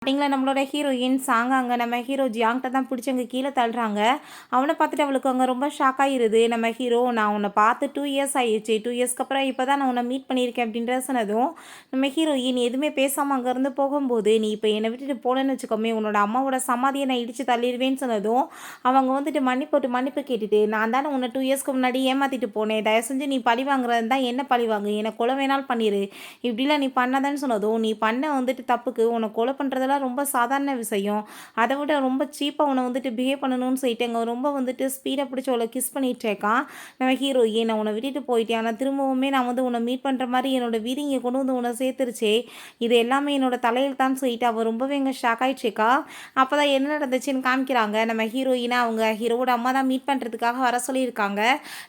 ஸ்டார்டிங்கில் நம்மளோட heroine song அங்கே நம்ம ஹீரோ ஜியாங்கிட்ட தான் பிடிச்சி அங்கே கீழே தள்ளுறாங்க. அவனை பார்த்துட்டு அவளுக்கு அங்கே ரொம்ப ஷாக் ஆகிருது. நம்ம ஹீரோ நான் உன்னை பார்த்து 2 இயர்ஸ் ஆயிடுச்சு, 2 இயர்ஸ்க்கு அப்புறம் இப்போ தான் நான் உன்னை மீட் பண்ணியிருக்கேன் அப்படின்ற சொன்னதும் நம்ம ஹீரோயின் எதுவுமே பேசாமல் அங்கேருந்து போகும்போது நீ இப்போ என்னை விட்டுட்டு போனேன்னு வச்சுக்கோமே உன்னோட அம்மாவோட சமாதியை நான் இடித்து தள்ளிடுவேன்னு சொன்னதும் அவங்க வந்துட்டு மன்னிப்பு கேட்டுட்டு நான் தானே உன்னை 2 இயர்ஸ்க்கு முன்னாடி ஏமாற்றிட்டு போனேன், தயவு செஞ்சு நீ பழி வாங்குறது தான் என்ன பழி வாங்கு, என்னை கொலை வேணாலும் பண்ணிடு, இப்படிலாம் நீ பண்ணாதான்னு சொன்னதும் நீ பண்ண வந்துட்டு தப்புக்கு உன்னை கொலை பண்ணுறதெல்லாம் ரொம்ப சாதாரண விஷயம், அதை விட ரொம்ப சீப்பாக உன்னை வந்துட்டு பிஹேவ் பண்ணணும்னு சொல்லிட்டு அங்கே ரொம்ப வந்துட்டு ஸ்பீடாக பிடிச்சி அவளை கிஸ் பண்ணிகிட்டு இருக்கான். நம்ம ஹீரோயின் நான் உன்னை விட்டுட்டு போயிட்டேன், ஆனால் திரும்பவுமே நான் வந்து உன்னை மீட் பண்ணுற மாதிரி என்னோட வீடு இங்கே கொண்டு வந்து உன்னை சேர்த்துருச்சே, இது எல்லாமே என்னோட தலையில் தான் சொல்லிட்டு அவள் ரொம்பவே இங்கே ஷாக் ஆகிடுச்சிக்கா. அப்போ தான் என்ன நடந்துச்சுன்னு காமிக்கிறாங்க. நம்ம ஹீரோயினா அவங்க ஹீரோவோட அம்மா தான் மீட் பண்ணுறதுக்காக வர சொல்லியிருக்காங்க.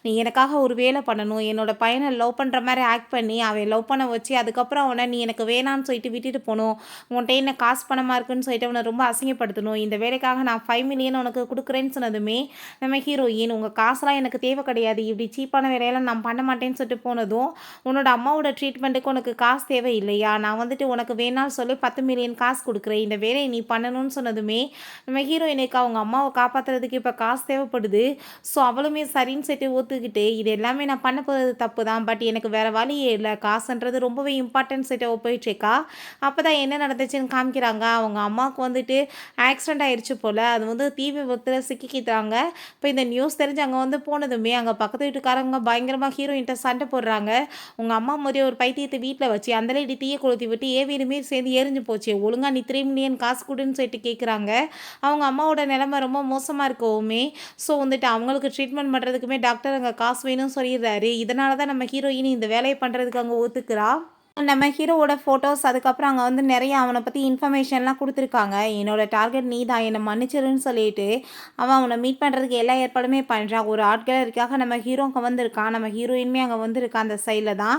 நீ எனக்காக ஒரு வேலை பண்ணணும், என்னோட பையனை லவ் பண்ணுற மாதிரி ஆக்ட் பண்ணி அவன் லவ் பண்ண வச்சு அதுக்கப்புறம் அவனை நீ எனக்கு வேணான்னு சொல்லிட்டு விட்டுட்டு போகணும், உன்கிட்ட என்ன காசு பணமாக இருக்குன்னு சொல்லிட்டு அவனை ரொம்ப அசிங்கப்படுத்தணும், இந்த வேலைக்காக நான் 5 மில்லியன் உனக்கு கொடுக்குறேன்னு சொன்னதுமே நம்ம ஹீரோயின் உங்கள் காசுலாம் எனக்கு தேவை கிடையாது, இப்படி சீப்பான வேலையெல்லாம் நான் பண்ண மாட்டேன்னு சொல்லிட்டு போனதும் உன்னோட அம்மாவோட ட்ரீட்மெண்ட்டுக்கு உனக்கு காசு தேவை இல்லையா, நான் வந்துட்டு உனக்கு வேணாலும் சொல்லி 10 மில்லியன் காசு கொடுக்குறேன், இந்த வேலையை நீ பண்ணணும்னு சொன்னதுமே நம்ம ஹீரோயினுக்கு அவங்க அம்மாவை காப்பாற்றுறதுக்கு இப்போ காசு தேவைப்படுது. ஸோ அவளுமே சரின்னு சொல்லிட்டு ஒத்துக்கிட்டு இது எல்லாமே நான் பண்ண போகிறது தப்பு தான், பட் எனக்கு வேறு வழியே இல்லை, காசுன்றது ரொம்பவே இம்பார்ட்டன்ஸ் சொல்லிட்டு போயிட்டுருக்கா. அப்போ தான் என்ன நடந்துச்சுன்னு காமிக்கிறாங்க. அவங்க அம்மாவுக்கு வந்துட்டு ஆக்சிடென்ட் ஆயிடுச்சு போல், அது வந்து தீ விபத்தில் சிக்கிக்கிட்டாங்க. இப்போ இந்த நியூஸ் தெரிஞ்சு அங்கே வந்து போனதுமே அங்கே பக்கத்து வீட்டுக்காரங்க பயங்கரமாக ஹீரோயின்ட்ட சண்டை போடுறாங்க. உங்கள் அம்மா மாதிரி ஒரு பைத்தியத்தை வீட்டில் வச்சு அந்த லேடி தீயை கொளுத்தி விட்டு வீடுமே சேர்ந்து எரிஞ்சு போச்சு, ஒழுங்காக நீ 3 மில்லியன் காசு கொடுன்னு சொல்லிட்டு கேட்குறாங்க. அவங்க அம்மாவோட நிலைமை ரொம்ப மோசமாக இருக்கவுமே ஸோ வந்துட்டு அவங்களுக்கு ட்ரீட்மெண்ட் பண்ணுறதுக்குமே டாக்டர் அங்கே காசு வேணும்னு சொல்லிடுறாரு. இதனால தான் நம்ம ஹீரோயின் இந்த வேலையை பண்ணுறதுக்கு அங்கே ஒத்துக்கிறா. நம்ம ஹீரோவோட ஃபோட்டோஸ் அதுக்கப்புறம் அங்கே வந்து நிறைய அவனை பற்றி இன்ஃபர்மேஷன்லாம் கொடுத்துருக்காங்க. என்னோட டார்கெட் நீ தான், என்னை மன்னிச்சிருன்னு சொல்லிட்டு அவன் அவனை மீட் பண்ணுறதுக்கு எல்லா ஏற்பாடுமே பண்ணுறான். ஒரு ஆர்ட் கேலரிக்காக நம்ம ஹீரோ அங்கே வந்திருக்கான், நம்ம ஹீரோயின்மே அங்கே வந்திருக்கான் அந்த சைடில் தான்.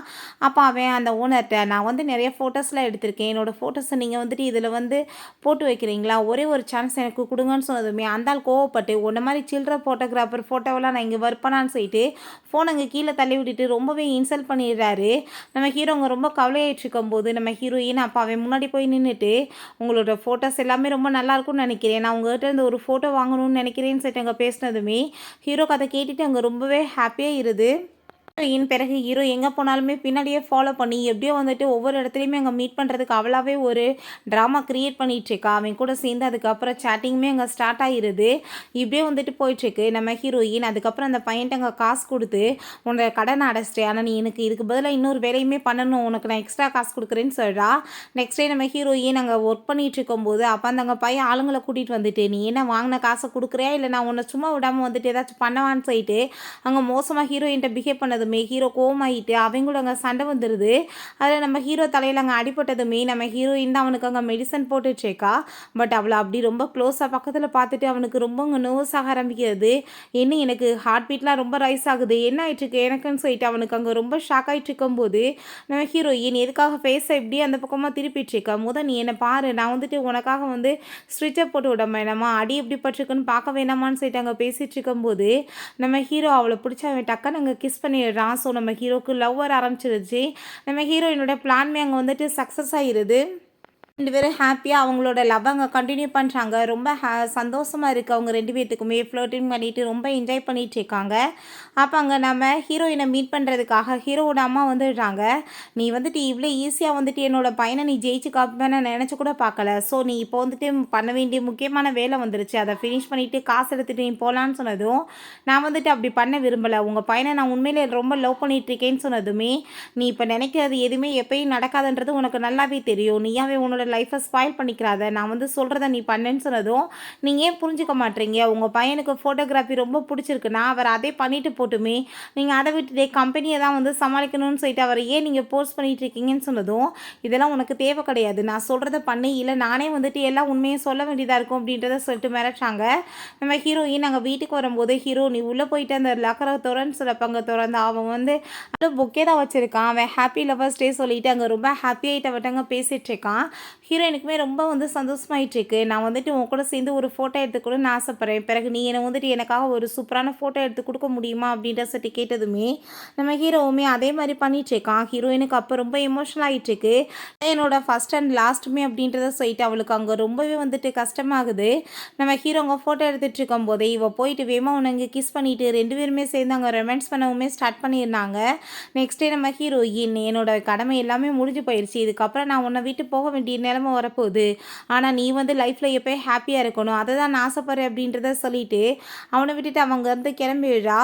அப்போ அவன் அந்த ஓனர்கிட்ட நான் வந்து நிறைய ஃபோட்டோஸ்லாம் எடுத்திருக்கேன், என்னோடய ஃபோட்டோஸை நீங்கள் வந்துட்டு இதில் வந்து போட்டு வைக்கிறீங்களா, ஒரே ஒரு சான்ஸ் எனக்கு கொடுங்கன்னு சொன்னதுமே அந்த ஆள் கோவப்பட்டு உன்ன மாதிரி சில்ட்ர ஃபோட்டோகிராஃபர் ஃபோட்டோவெல்லாம் நான் இங்கே வரப்பனான்னு சொல்லிட்டு ஃபோன் அங்கே கீழே தள்ளி விட்டுட்டு ரொம்பவே இன்சல்ட் பண்ணிடுறாரு. நம்ம ஹீரோங்க ரொம்ப கவலையாயிட்டு போது நம்ம ஹீரோயின் அப்போ அவன் முன்னாடி போய் நின்றுட்டு உங்களோட ஃபோட்டோஸ் எல்லாமே ரொம்ப நல்லாயிருக்கும்னு நினைக்கிறேன், நான் உங்கள்கிட்ட இருந்து ஒரு ஃபோட்டோ வாங்கணும்னு நினைக்கிறேன்னு சொல்லிட்டு அங்கே பேசினதுமே ஹீரோ கதை கேட்டுட்டு அங்கே ரொம்பவே ஹாப்பியாக இருது. பிறகு ஹீரோ எங்கே போனாலுமே பின்னாடியே ஃபாலோ பண்ணி எப்படியோ வந்துட்டு ஒவ்வொரு இடத்துலையுமே அங்கே மீட் பண்ணுறதுக்கு அவளாவே ஒரு ட்ராமா க்ரியேட் பண்ணிகிட்ருக்கா. அவன் கூட சேர்ந்து அதுக்கப்புறம் சேட்டிங்குமே அங்கே ஸ்டார்ட் ஆகிருது. இப்படியே வந்துட்டு போயிட்டுருக்கு நம்ம ஹீரோயின். அதுக்கப்புறம் அந்த பையன்ட்டு அங்கே காசு கொடுத்து உன்னோட கடனை அடைச்சிட்டேன், ஆனால் நீ எனக்கு இதுக்கு பதிலாக இன்னொரு வேலையுமே பண்ணணும், உனக்கு நான் எக்ஸ்ட்ரா காசு கொடுக்குறேன்னு சொல்கிறா. நெக்ஸ்ட் டே நம்ம ஹீரோயின் அங்கே ஒர்க் பண்ணிகிட்டு இருக்கும்போது அப்போ அந்த பையன் ஆளுங்களை கூட்டிகிட்டு வந்துட்டு நீ என்ன வாங்கின காசை கொடுக்குறியா இல்லை நான் உன்னை சும்மா விடாமல் வந்துட்டு ஏதாச்சும் பண்ணவான்னு சொல்லிட்டு அங்கே மோசமாக ஹீரோயின்ட்ட பிஹேவ் பண்ணது ஹீரோ கோவமாயிட்டு அவங்களோட அங்கே சண்டை வந்துடுது. அதில் நம்ம ஹீரோ தலையில் அங்கே அடிப்பட்டதுமே நம்ம ஹீரோயின் தான் அவனுக்கு அங்கே மெடிசன் போட்டுட்ருக்கா. பட் அவளை அப்படி ரொம்ப க்ளோஸாக பக்கத்தில் பார்த்துட்டு அவனுக்கு ரொம்ப அங்கே நர்வஸ் ஆக ஆரம்பிக்கிறது. என்ன எனக்கு ஹார்ட் பீட்லாம் ரொம்ப ரைஸ் ஆகுது, என்ன ஆகிட்டுருக்கு எனக்குன்னு சொல்லிட்டு அவனுக்கு அங்கே ரொம்ப ஷாக் ஆகிட்டு இருக்கும்போது நம்ம ஹீரோயின் எதுக்காக ஃபேஸை இப்படி அந்த பக்கமாக திருப்பிட்டுருக்கா, நீ என்னை பாரு, நான் வந்துட்டு உனக்காக வந்து ஸ்ட்ரிச்சை போட்டு விட வேணாமா, அடி எப்படி பட்டிருக்குன்னு பார்க்க வேணாமான்னு சொல்லிட்டு அங்கே பேசிகிட்டு இருக்கும்போது நம்ம ஹீரோ அவளை பிடிச்ச அவன் டக்குன்னு அங்கே கிஸ் பண்ணிடுறான். ஸோ நம்ம ஹீரோக்கு லவ் வர ஆரம்பிச்சிருச்சு. நம்ம ஹீரோயினோட பிளான்மே அங்கே வந்துட்டு சக்ஸஸ் ஆகிடுது. 2 பேரும் ஹாப்பியாக அவங்களோட லவ் அங்கே கண்டினியூ பண்ணுறாங்க. ரொம்ப சந்தோஷமாக இருக்குது அவங்க 2 பேர்த்துக்குமே. ஃப்ளோட்டிங் பண்ணிவிட்டு ரொம்ப என்ஜாய் பண்ணிகிட்டு இருக்காங்க. அப்போ அங்கே நம்ம ஹீரோயினை மீட் பண்ணுறதுக்காக ஹீரோவோட அம்மா வந்துடுறாங்க. நீ வந்துட்டு இவ்வளோ ஈஸியாக வந்துட்டு என்னோட பையனை நீ ஜெயிச்சு காப்பேன்னு நினச்சி கூட பார்க்கல. ஸோ நீ இப்போ வந்துட்டு பண்ண வேண்டிய முக்கியமான வேலை வந்துருச்சு, அதை ஃபினிஷ் பண்ணிவிட்டு காசு எடுத்துகிட்டு நீ போகலான்னு சொன்னதும் நான் வந்துட்டு அப்படி பண்ண விரும்பலை, உங்கள் பையனை நான் உண்மையிலே ரொம்ப லவ் பண்ணிகிட்ருக்கேன்னு சொன்னதுமே நீ இப்போ நினைக்கிறது எதுவுமே எப்பயும் நடக்காதுன்றது உனக்கு நல்லாவே தெரியும், நீயாவே உன்னோட லைஃப்பை ஸ்பாயில் பண்ணிக்கிறாத, நான் வந்து சொல்கிறத நீ பண்ணேன்னு சொன்னதும் நீங்கள் ஏன் புரிஞ்சுக்க மாட்டீங்க, உங்கள் பையனுக்கு ஃபோட்டோகிராஃபி ரொம்ப பிடிச்சிருக்குன்னா அவர் அதே பண்ணிட்டு போட்டுமே, நீங்கள் அதை விட்டுட்டே கம்பெனியை தான் வந்து சமாளிக்கணும்னு சொல்லிட்டு அவரை ஏன் நீங்கள் போர்ஸ் பண்ணிகிட்டு இருக்கீங்கன்னு சொன்னதும் இதெல்லாம் உனக்கு தேவை கிடையாது, நான் சொல்கிறத பண்ணி இல்லை நானே வந்துட்டு எல்லாம் உண்மையை சொல்ல வேண்டியதாக இருக்கும் அப்படின்றத சொல்லிட்டு மிரட்டாங்க. நம்ம ஹீரோயின் நாங்கள் வீட்டுக்கு வரும்போது ஹீரோ நீ உள்ளே போயிட்டு அந்த லக்கரை திறன்னு சொல்லப்பங்க திறந்து அவன் வந்து அது புக்கே தான் வச்சுருக்கான், அவன் ஹாப்பி லவர்ஸ் டே சொல்லிட்டு அங்கே ரொம்ப ஹாப்பியாகிட்ட வட்டங்க பேசிகிட்டு இருக்கான். ஹீரோயினுக்குமே ரொம்ப வந்து சந்தோஷமாயிட்டுருக்கு. நான் வந்துட்டு உன் கூட சேர்ந்து ஒரு ஃபோட்டோ எடுத்துக்கணும்னு ஆசைப்பட்றேன். பிறகு நீ என்ன வந்துட்டு எனக்காக ஒரு சூப்பரான ஃபோட்டோ எடுத்து குடுக்க முடியுமா? அப்படின்ற சொல்லிட்டு கேட்டதுமே, நம்ம ஹீரோவுமே அதே மாரி பண்ணிட்டுருக்கான். ஹீரோயினுக்கு அப்போ ரொம்ப எமோஷனல் ஆயிட்டுருக்கு. என்னோட ஃபர்ஸ்ட் அண்ட் லாஸ்ட்டுமே அப்படின்றத சொல்லிட்டு அவளுக்கு அங்கே ரொம்பவே வந்துட்டு கஷ்டமாகுது. நம்ம ஹீரோ அங்கே ஃபோட்டோ எடுத்துகிட்டு இருக்கும்போதே இவ போயிட்டு வேகமா உனக்கு கிஸ் பண்ணிட்டு 2 பேருமே சேர்ந்து அங்கே ரொமான்ஸ் பண்ணவுமே ஸ்டார்ட் பண்ணியிருந்தாங்க. நெக்ஸ்ட் டே நம்ம ஹீரோயின் என்னோட கடமை எல்லாமே முடிஞ்சு போயிடுச்சு. இதுக்கப்புறம் நான் உன்னை விட்டு போக வேண்டிய நிலைமை வரப்போகுது. ஆனால் நீ வந்து லைஃப்பில் எப்போயும் ஹாப்பியாக இருக்கணும். அதை தான் நான் ஆசைப்படுறேன் அப்படின்றத சொல்லிட்டு அவனை விட்டுட்டு அவங்க வந்து கிளம்பிடுறா.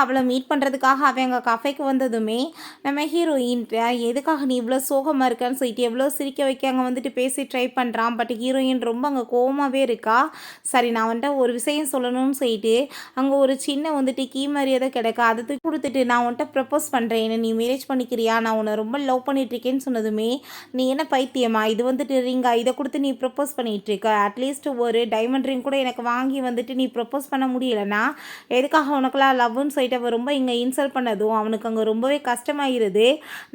அவளை மீட் பண்ணுறதுக்காக அவன் எங்கள் கஃபேக்கு வந்ததுமே நம்ம ஹீரோயின்ட்ட எதுக்காக நீ இவ்வளோ சோகமாக இருக்கான்னு சொல்லிட்டு எவ்வளோ சிரிக்க வைக்க அங்கே வந்துட்டு பேசி ட்ரை பண்ணுறான். பட் ஹீரோயின் ரொம்ப அங்கே கோவமாகவே இருக்கா. சரி நான் வந்துட்டு ஒரு விஷயம் சொல்லணும்னு சொல்லிட்டு அங்கே ஒரு சின்ன வந்துட்டு கீ மரியாதை கிடக்க அதை தூக்கி கொடுத்துட்டு நான் உன்ட்ட ப்ரப்போஸ் பண்ணுறேன், என்ன நீ மேரேஜ் பண்ணிக்கிறியா, நான் உன்னை ரொம்ப லவ் பண்ணிகிட்ருக்கேன்னு சொன்னதுமே நீ என்ன பைத்தியமா, இது வந்துட்டு ரிங்கா, இதை கொடுத்து நீ ப்ரப்போஸ் பண்ணிகிட்ருக்க, அட்லீஸ்ட் ஒரு டைமண்ட் ரிங் கூட எனக்கு வாங்கி வந்துட்டு நீ ப்ரப்போஸ் பண்ண முடியலன்னா எதுக்காக உனக்குலாம் லவ்னு சொல்லிட்டு அவள் ரொம்ப இங்கே இன்சல்ட் பண்ணதும் அவனுக்கு அங்கே ரொம்பவே கஷ்டமாயிருது.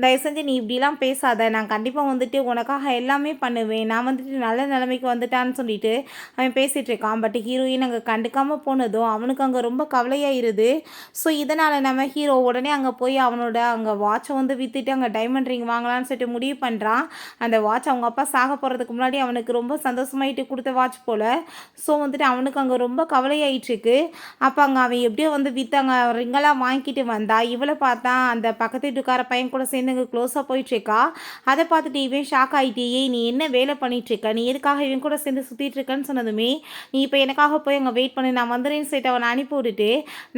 தயவு செஞ்சு நீ இப்படிலாம் பேசாத, நான் கண்டிப்பாக வந்துட்டு உனக்காக எல்லாமே பண்ணுவேன், நான் வந்துட்டு நல்ல நிலைமைக்கு வந்துட்டான்னு சொல்லிட்டு அவன் பேசிகிட்டு இருக்கான். பட் ஹீரோயின் அங்கே கண்டுக்காமல் போனதும் அவனுக்கு அங்கே ரொம்ப கவலையாயிருது. ஸோ இதனால் நம்ம ஹீரோ உடனே அங்கே போய் அவனோட அங்கே வாட்சை வந்து விற்றுட்டு அங்கே டைமண்ட் ரிங் வாங்கலான்னு சொல்லிட்டு முடிவு பண்ணுறான். அந்த வாட்ச் அவங்க அப்பா சாக போகிறதுக்கு முன்னாடி அவனுக்கு ரொம்ப சந்தோஷமாயிட்டு கொடுத்த வாட்ச் போல். ஸோ வந்துட்டு அவனுக்கு அங்கே ரொம்ப கவலையாயிட்டுருக்கு. அப்போ அங்கே அவன் எப்படியோ வந்து விற்றாங்க ரிங்கெல்லாம் வாங்கிட்டு வந்தா இவளை பார்த்தா அந்த பக்கத்து வீட்டுக்கார பையன் கூட சேர்ந்து இங்கே க்ளோஸாக போயிட்டுருக்கா. அதை பார்த்துட்டு இவன் ஷாக் ஆகிட்டு, ஏய் நீ என்ன வேலை பண்ணிகிட்ருக்க, நீ எதுக்காக இவன் கூட சேர்ந்து சுற்றிட்டு இருக்கன்னு சொன்னதுமே நீ இப்போ எனக்காக போய் அங்கே வெயிட் பண்ணி நான் வந்துடுறேன்னு சொல்லிட்டு அவனை அனுப்பி விட்டுட்டு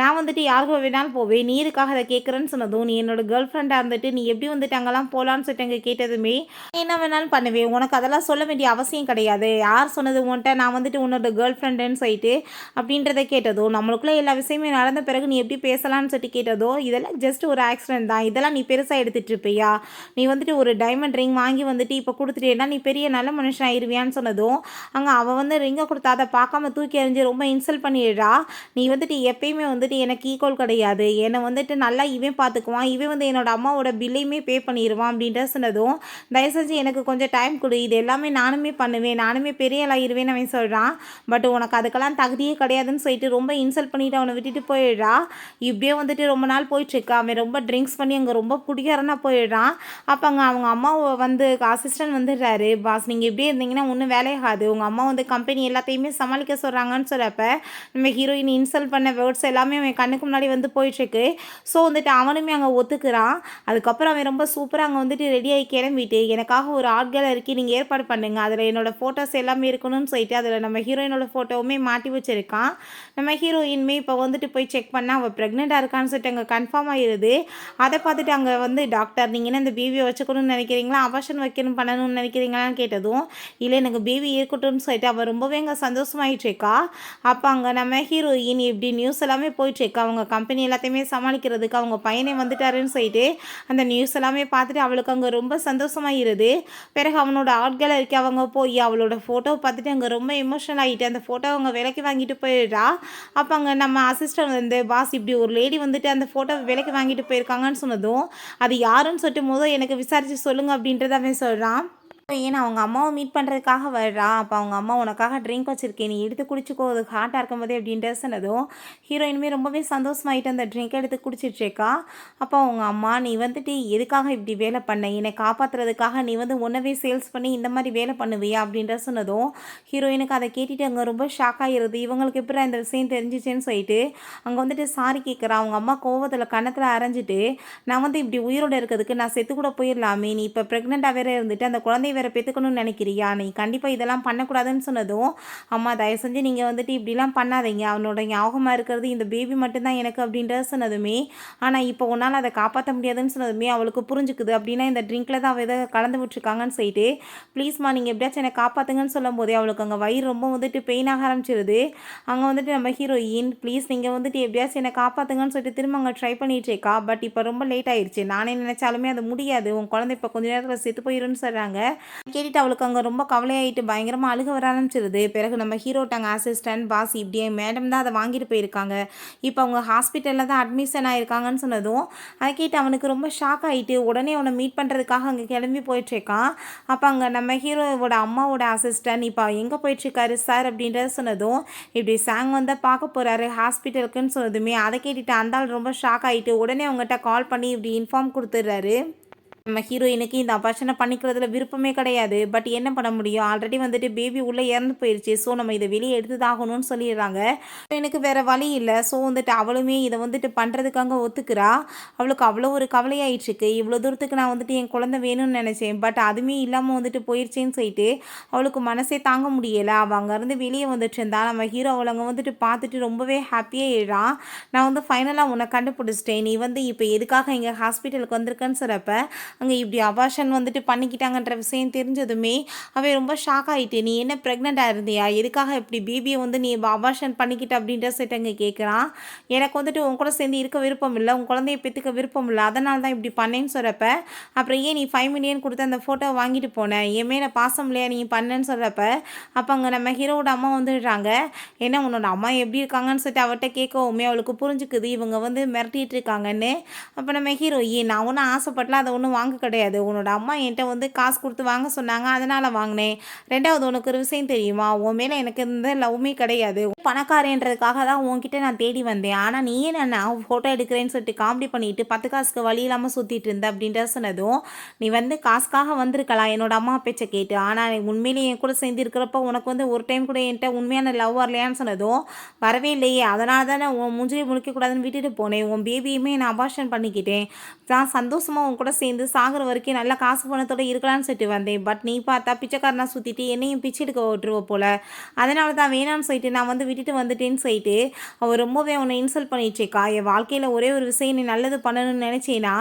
நான் வந்துட்டு யாருக்கும் வேணாலும் போவேன், நீ எதுக்காக அதை கேட்குறேன்னு சொன்னதும் நீ என்னோட கேர்ள் ஃப்ரெண்டாக இருந்துட்டு நீ எப்படி வந்துட்டு அங்கெல்லாம் போகலான்னு சொல்லிட்டு அங்கே கேட்டதுமே என்ன வேணாலும் பண்ணுவேன், உனக்கு அதெல்லாம் சொல்ல வேண்டிய அவசியம் கிடையாது, யார் சொன்னது உன்ட்ட நான் வந்துட்டு உன்னோட கேர்ள் ஃப்ரெண்டுன்னு சொல்லிட்டு அப்படின்றத கேட்டதும் நம்மளுக்குள்ளே எல்லா விஷயமே நடந்த பிறகு நீ எப்படி பேசலான்னு சொல்லிட்டு கேட்டதோ இதெல்லாம் ஜஸ்ட் ஒரு ஆக்சிடென்ட் தான், இதெல்லாம் நீ பெருசாக எடுத்துகிட்டு இருப்பியா, நீ வந்துட்டு ஒரு டைமண்ட் ரிங் வாங்கி வந்துட்டு இப்போ கொடுத்துட்டேன்னா நீ பெரிய நல்ல மனுஷன் ஆயிடுவியான்னு சொன்னதும் அங்கே அவள் வந்து ரிங்கை கொடுத்தா அதை பார்க்காம தூக்கி எறிஞ்சு ரொம்ப இன்சல்ட் பண்ணிடுறா. நீ வந்துட்டு எப்பயுமே வந்துட்டு எனக்கு ஈக்குவல் கிடையாது, என்னை வந்துட்டு நல்லா இவன் பார்த்துக்குவான், இவன் வந்து என்னோட அம்மாவோட பில்லையுமே பே பண்ணிடுவான் அப்படின்ற சொன்னதும் தயவு செஞ்சு எனக்கு கொஞ்சம் டைம் கொடு, இது எல்லாமே நானுமே பண்ணுவேன், நானுமே பெரிய ஆளாயிருவேன்னு அவன் சொல்கிறான். பட் உனக்கு அதுக்கெல்லாம் தகுதியே கிடையாதுன்னு சொல்லிட்டு ரொம்ப இன்சல்ட் பண்ணிவிட்டு அவனை விட்டுட்டு போயிடுறா. இப்படியே வந்துட்டு ரொம்ப நாள் போயிட்டுருக்கா. அவன் ரொம்ப ட்ரிங்க்ஸ் பண்ணி அங்கே ரொம்ப குடிகாரனா போயிடுறான். அப்போ அங்கே அவங்க அம்மா வந்து அசிஸ்டன்ட் வந்துடுறாரு, பாஸ் நீங்கள் இப்படியே இருந்தீங்கன்னா ஒன்றும் வேலையாகாது, உங்கள் அம்மா வந்து கம்பெனி எல்லாத்தையுமே சமாளிக்க சொல்கிறாங்கன்னு சொல்கிறப்ப நம்ம ஹீரோயின் இன்சல்ட் பண்ண வேர்ட்ஸ் எல்லாமே அவன் கண்ணுக்கு முன்னாடி வந்து போயிட்டுருக்கு. ஸோ வந்துட்டு அவனுமே அங்கே ஒத்துக்கிறான். அதுக்கப்புறம் அவன் ரொம்ப சூப்பராக அங்கே வந்துட்டு ரெடியாகி கிளம்பிட்டு எனக்காக ஒரு ஆர்ட் கேலரிக்கு நீங்கள் ஏற்பாடு பண்ணுங்கள், அதில் என்னோடய ஃபோட்டோஸ் எல்லாமே இருக்கணும்னு சொல்லிட்டு அதில் நம்ம ஹீரோயினோட ஃபோட்டோவுமே மாட்டி வச்சுருக்கான். நம்ம ஹீரோயின்மே இப்போ வந்துட்டு போய் செக் பண்ணால் அவள் ப்ரெக்னெண்ட்டாக இருக்கான்னு சொல்லிட்டு அங்கே கன்ஃபார்ம் ஆகிடுது. அதை பார்த்துட்டு அங்கே வந்து டாக்டர் நீங்கள் என்ன இந்த பேபியை வச்சுக்கணும்னு நினைக்கிறீங்களா, அபார்ஷன் வைக்கணும் பண்ணணும்னு நினைக்கிறீங்களான்னு கேட்டதும் இல்லை எனக்கு பேபி இருக்கட்டும்னு சொல்லிட்டு அவள் ரொம்பவே அங்கே சந்தோஷமாயிட்டுருக்கா. அப்போ அங்கே நம்ம ஹீரோயின் இப்படி நியூஸ் எல்லாமே போயிட்டுருக்கா, அவங்க கம்பெனி எல்லாத்தையுமே சமாளிக்கிறதுக்கு அவங்க பையனே வந்துட்டாருன்னு சொல்லிட்டு அந்த நியூஸ் எல்லாமே பார்த்துட்டு அவளுக்கு அங்கே ரொம்ப சந்தோஷமாயிருது. பிறகு அவனோட ஆர்ட் கேலரிக்கு அவங்க போய் அவளோட ஃபோட்டோ பார்த்துட்டு அங்கே ரொம்ப எமோஷனல் ஆகிட்டு அந்த ஃபோட்டோ அவங்க விலைக்கு வாங்கிட்டு போயிடுறா. அப்போ அங்கே நம்ம அசிஸ்டன்ட் வந்து பாஸ் இப்படி ஒரு லேடி வந்துட்டு அந்த ஃபோட்டோ விலைக்கு வாங்கிட்டு போயிருக்காங்கன்னு சொன்னதும் அது யாருன்னு சொல்லிட்டு முதல் எனக்கு விசாரித்து சொல்லுங்கள் அப்படின்றத அவன் சொல்கிறான். ஏன்னா அவங்க அம்மாவை மீட் பண்ணுறதுக்காக வர்றா. அப்போ அவங்க அம்மா உனக்காக ட்ரிங்க் வச்சுருக்கேன், நீ எடுத்து குடிச்சிக்கோ, அது ஹாட்டாக இருக்கும்போதே அப்படின்ட்டு சொன்னதும் ஹீரோயினுமே ரொம்பவே சந்தோஷமாயிட்டு அந்த ட்ரிங்க் எடுத்து குடிச்சிட்ருக்கா. அப்போ அவங்க அம்மா நீ வந்துட்டு எதுக்காக இப்படி வேலை பண்ண, என்னை காப்பாற்றுறதுக்காக நீ வந்து ஒன்றவே சேல்ஸ் பண்ணி இந்த மாதிரி வேலை பண்ணுவியா அப்படின்ற சொன்னதும் ஹீரோயினுக்கு அதை கேட்டுட்டு அங்கே ரொம்ப ஷாக் ஆகிடுது. இவங்களுக்கு எப்படி இந்த விஷயம் தெரிஞ்சிச்சுன்னு சொல்லிட்டு அங்கே வந்துட்டு சாரி கேட்குறா. அவங்க அம்மா கோவத்தில் கன்னத்தில் அரைஞ்சிட்டு நான் வந்து இப்படி உயிரோடு இருக்கிறதுக்கு நான் செத்து கூட போயிடலாமே, நீ இப்போ ப்ரெக்னெண்ட்டாக வேற இருந்துட்டு அந்த குழந்தைய வேறு பெற்றுக்கணும்னு நினைக்கிறியா, நீ கண்டிப்பாக இதெல்லாம் பண்ணக்கூடாதுன்னு சொன்னதும் அம்மா தயவு செஞ்சு நீங்கள் வந்துட்டு இப்படிலாம் பண்ணாதீங்க, அவனோட ஞாபகமாக இருக்கிறது இந்த பேபி மட்டும்தான் எனக்கு அப்படின்றத சொன்னதுமே ஆனால் இப்போ உன்னால் அதை காப்பாற்ற முடியாதுன்னு சொன்னதுமே அவளுக்கு புரிஞ்சுக்குது. அப்படின்னா இந்த ட்ரிங்க்கில் தான் அவள் எதை கலந்து விட்டுருக்காங்கன்னு சொல்லிட்டு ப்ளீஸ்மா நீங்கள் எப்படியாச்சும் என்னை காப்பாற்றுங்கன்னு சொல்லும் போதே அவளுக்கு அங்கே வயிறு ரொம்ப வந்துட்டு பெயின் ஆக ஆரம்பிச்சிருது. அங்கே வந்துட்டு நம்ம ஹீரோயின் ப்ளீஸ் நீங்கள் வந்துட்டு எப்படியாச்சும் என்னை காப்பாற்றுங்கன்னு சொல்லிட்டு திரும்ப அங்கே ட்ரை பண்ணிட்டு இருக்கா. பட் இப்போ ரொம்ப லேட் ஆயிடுச்சு, நானே நினச்சாலுமே அது முடியாது, உன் குழந்தை இப்போ கொஞ்ச நேரத்தில் செத்து போயிருன்னு சொல்கிறாங்க. கேட்டுட்டு அவளுக்கு அங்கே ரொம்ப கவலையாயிட்டு பயங்கரமாக அழுக வர ஆரம்பிச்சிருது. பிறகு நம்ம ஹீரோட்ட அங்கே அசிஸ்டன்ட் பாஸ் இப்படியே மேடம் தான் அதை வாங்கிட்டு போயிருக்காங்க, இப்போ அவங்க ஹாஸ்பிட்டலில் தான் அட்மிஷன் ஆயிருக்காங்கன்னு சொன்னதும் அதை கேட்டு அவனுக்கு ரொம்ப ஷாக் ஆகிட்டு உடனே அவனை மீட் பண்ணுறதுக்காக அங்கே கிளம்பி போயிட்டுருக்கான். அப்போ அங்கே நம்ம ஹீரோவோட அம்மாவோட அசிஸ்டன்ட் இப்போ எங்கே போயிட்டுருக்காரு சார் அப்படின்றத சொன்னதும் இப்படி சாங் வந்து பார்க்க போகிறாரு ஹாஸ்பிட்டலுக்குன்னு சொன்னதுமே அதை கேட்டுட்டு அந்த ஆள் ரொம்ப ஷாக் ஆகிட்டு உடனே அவங்ககிட்ட கால் பண்ணி இப்படி இன்ஃபார்ம் கொடுத்துட்றாரு. நம்ம ஹீரோயினுக்கு இந்த அபார்ஷனை பண்ணிக்கிறதுல விருப்பமே கிடையாது. பட் என்ன பண்ண முடியும், ஆல்ரெடி வந்துட்டு பேபி உள்ளே இறந்து போயிடுச்சு. ஸோ நம்ம இதை வெளியே எடுத்துதாகணும்னு சொல்லிடுறாங்க. எனக்கு வேறு வழி இல்லை. ஸோ வந்துட்டு அவளுமே இதை வந்துட்டு பண்ணுறதுக்காக ஒத்துக்கிறா. அவளுக்கு அவ்வளோ ஒரு கவலையாயிடுச்சுக்கு, இவ்வளோ தூரத்துக்கு நான் வந்துட்டு என் குழந்தை வேணும்னு நினச்சேன், பட் அதுவுமே இல்லாமல் வந்துட்டு போயிடுச்சேன்னு சொல்லிட்டு அவளுக்கு மனசே தாங்க முடியலை. அவள் அங்கேருந்து வெளியே வந்துட்டு இருந்தா. நம்ம ஹீரோ அவளை அங்கே வந்துட்டு பார்த்துட்டு ரொம்பவே ஹாப்பியாக எழுறான். நான் வந்து ஃபைனலாக உன்னை கண்டுபிடிச்சிட்டேன், நீ வந்து இப்போ எதுக்காக எங்கள் ஹாஸ்பிட்டலுக்கு வந்திருக்கேன்னு சொல்கிறப்ப அங்கே இப்படி அபார்ஷன் வந்துட்டு பண்ணிக்கிட்டாங்கன்ற விஷயம் தெரிஞ்சதுமே அவன் ரொம்ப ஷாக் ஆகிட்டு, நீ என்ன ப்ரெக்னெண்ட்டாக இருந்தியா, எதுக்காக இப்படி பேபியை வந்து நீ அபார்ஷன் பண்ணிக்கிட்ட அப்படின்ற சொல்லிட்டு அங்கே கேட்குறான். எனக்கு வந்துட்டு உன் கூட சேர்ந்து இருக்க விருப்பம் இல்லை, உன் குழந்தைய பெற்றுக்க விருப்பம் இல்லை, அதனால தான் இப்படி பண்ணேன்னு சொல்கிறப்ப அப்புறம் ஏன் நீ 5 மில்லியன் கொடுத்து அந்த ஃபோட்டோவை வாங்கிட்டு போனேன், என் மேலே பாசம் இல்லையா நீ பண்ணேன்னு சொல்கிறப்ப அப்போ அங்கே நம்ம ஹீரோவோட அம்மா வந்துடுறாங்க. என்ன உன்னோட அம்மா எப்படி இருக்காங்கன்னு சொல்லிட்டு அவர்கிட்ட கேட்கவுமே அவளுக்கு புரிஞ்சுக்குது இவங்க வந்து மிரட்டிகிட்டு இருக்காங்கன்னு. அப்போ நம்ம ஹீரோ நான் ஒன்றும் ஆசைப்பட்டல, அதை ஒன்றும் வாங்க கிடையாது, உன்னோட அம்மா என்கிட்ட வந்து காசு கொடுத்து வாங்க சொன்னாங்க, அதனால் வாங்கினேன். ரெண்டாவது உனக்கு ஒரு விஷயம் தெரியுமா, உன் மேலே எனக்கு எந்த லவ்வுமே கிடையாது, பணக்காரன்றதுக்காக தான் உன்கிட்ட நான் தேடி வந்தேன். ஆனால் நீயே நான் ஃபோட்டோ எடுக்கிறேன்னு சொல்லிட்டு காமெடி பண்ணிட்டு 10 காசுக்கு வழி இல்லாமல் சுற்றிட்டு இருந்த அப்படின்ற சொன்னதும் நீ வந்து காசுக்காக வந்திருக்கலாம் என்னோட அம்மா பேச்சை கேட்டு, ஆனால் உண்மையிலே என் கூட சேர்ந்து இருக்கிறப்ப உனக்கு வந்து ஒரு டைம் கூட என்கிட்ட உண்மையான லவ் வரலையான்னு சொன்னதும் வரவே இல்லையே, அதனால தான் நான் உன் முஞ்சியை முழிக்கக்கூடாதுன்னு விட்டுட்டு போனேன், உன் பேபியுமே நான் அபார்ஷன் பண்ணிக்கிட்டேன், நான் சந்தோஷமாக உன் கூட சேர்ந்து சாகிற வரைக்கும் நல்லா காசு பணத்தோடு இருக்கலாம்னு சொல்லிட்டு வந்தேன். பட் நீ பார்த்தா பிச்சைக்காரனா சுற்றிட்டு என்னையும் பிச்சை எடுக்க விட்டுருவ போல, அதனால தான் வேணான்னு சொல்லிட்டு நான் வந்து விட்டுட்டு வந்துட்டேன்னு சொல்லிட்டு அவள் ரொம்பவே உன்னை இன்சல்ட் பண்ணிட்டுருக்கா. என் வாழ்க்கையில் ஒரே ஒரு விஷயம் நீ நல்லது பண்ணணும்னு நினச்சேன்னா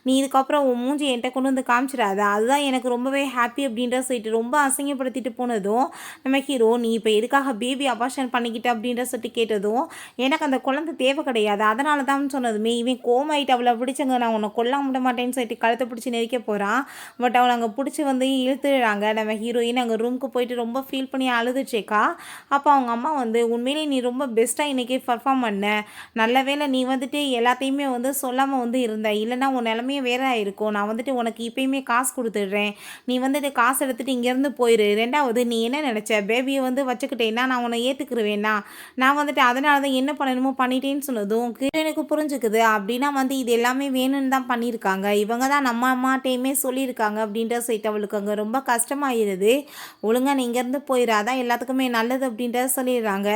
நீ இதுக்கப்புறம் உன் மூஞ்சி என்கிட்ட கொண்டு வந்து காமிச்சிடாத, அதுதான் எனக்கு ரொம்பவே ஹாப்பி அப்படின்ற சொல்லிட்டு ரொம்ப அசிங்கப்படுத்திட்டு போனதும் நம்ம ஹீரோ நீ இப்போ எதுக்காக பேபி அபார்ஷன் பண்ணிக்கிட்ட அப்படின்ற சொல்லிட்டு கேட்டதும் எனக்கு அந்த குழந்தை தேவை கிடையாது, அதனால தான் சொன்னதுமே இவன் கோமாயிட்டு அவளை பிடிச்சங்க நான் உன்னை கொல்லாம விட மாட்டேன்னு சொல்லிட்டு கழுத்தை பிடிச்சி நெரிக்க போகிறான். பட் அவளை அங்கே பிடிச்சி வந்து இழுத்துடுறாங்க. நம்ம ஹீரோயின் அங்கே ரூமுக்கு போயிட்டு ரொம்ப ஃபீல் பண்ணி அழுதுச்சேக்கா. அப்போ அவங்க அம்மா வந்து உண்மையிலே நீ ரொம்ப பெஸ்ட்டாக இன்றைக்கி பர்ஃபார்ம் பண்ண, நல்ல வேளை நீ வந்துட்டு எல்லாத்தையுமே வந்து சொல்லாமல் வந்து இருந்த, இல்லைனா உன் நிலமையே வேற ஆயிருக்கும், நான் வந்துட்டு உனக்கு இப்போயுமே காசு கொடுத்துட்றேன், நீ வந்துட்டு காசு எடுத்துகிட்டு இங்கேருந்து போயிரு, ரெண்டாவது நீ என்ன நினச்ச பேபியை வந்து வச்சுக்கிட்டேன்னா நான் உன்னை ஏற்றுக்குருவேன்னா, நான் வந்துட்டு அதனால தான் என்ன பண்ணணுமோ பண்ணிட்டேன்னு சொன்னதும் எனக்கு புரிஞ்சுக்குது, அப்படின்னா வந்து இது எல்லாமே வேணும்னு தான் பண்ணியிருக்காங்க, இவங்க தான் நம்ம அம்மாட்டையுமே சொல்லியிருக்காங்க அப்படின்ற சொல்லிட்டு அவளுக்கு அங்கே ரொம்ப கஷ்டமாயிருது. ஒழுங்காக நீ இங்கேருந்து போயிடாதான் எல்லாத்துக்குமே நல்லது அப்படின்றத சொல்லிடுறாங்க.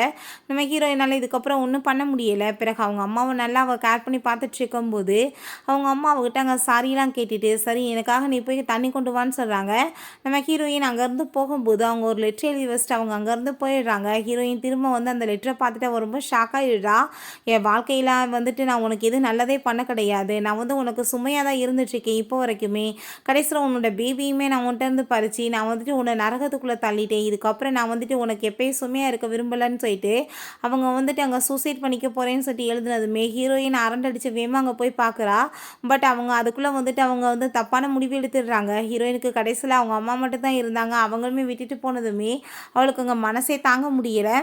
நம்ம ஹீரோயினால் இதுக்கப்புறம் ஒன்றும் பண்ண முடியலை. பிறகு அவங்க அம்மாவை நல்லா அவள் கேர் பண்ணி பார்த்துட்டு இருக்கும்போது அவங்க அம்மா அவகிட்ட அங்கே சாரிலாம் கேட்டுட்டு சரி எனக்காக நீ போய் தண்ணி கொண்டு வான்னு சொல்கிறாங்க. நம்ம ஹீரோயின் அங்கேருந்து போகும்போது அவங்க ஒரு லெட்டர் எழுதி வச்சுட்டு அவங்க அங்கேருந்து போயிடுறாங்க. ஹீரோயின் திரும்ப வந்து அந்த லெட்டரை பார்த்துட்டு அவள் ரொம்ப ஷாக்காகிடுறா. என் வாழ்க்கையில் வந்துட்டு நான் உனக்கு எதுவும் நல்லதே பண்ண கிடையாது, நான் வந்து உனக்கு சுமையாக தான் இருந்துட்டுருக்கேன் இப்போ வரைக்குமே, கடைசியில் உன்னோட பேபியுமே நான் உன்கிட்ட பறிச்சு நான் வந்துட்டு உன்னை நரகத்துக்குள்ளே தள்ளிட்டேன், இதுக்கப்புறம் நான் வந்துட்டு உனக்கு எப்பயும் சுமையாக இருக்க விரும்பலைன்னு சொல்லிட்டு அவங்க வந்துட்டு அங்கே சூசைட் பண்ணிக்க போகிறேன்னு சொல்லிட்டு எழுதுனதுமே ஹீரோயின் அரண்டடிச்சு வேமா அங்கே போய் பார்க்குறா. பட் அவங்க அதுக்குள்ளே வந்துட்டு அவங்க வந்து தப்பான முடிவு எடுத்துடுறாங்க. ஹீரோயினுக்கு கடைசியில் அவங்க அம்மா மட்டும் தான் இருந்தாங்க, அவங்களுமே விட்டுட்டு போனதுமே அவளுக்கு அங்கே மனசே தாங்க முடியலை.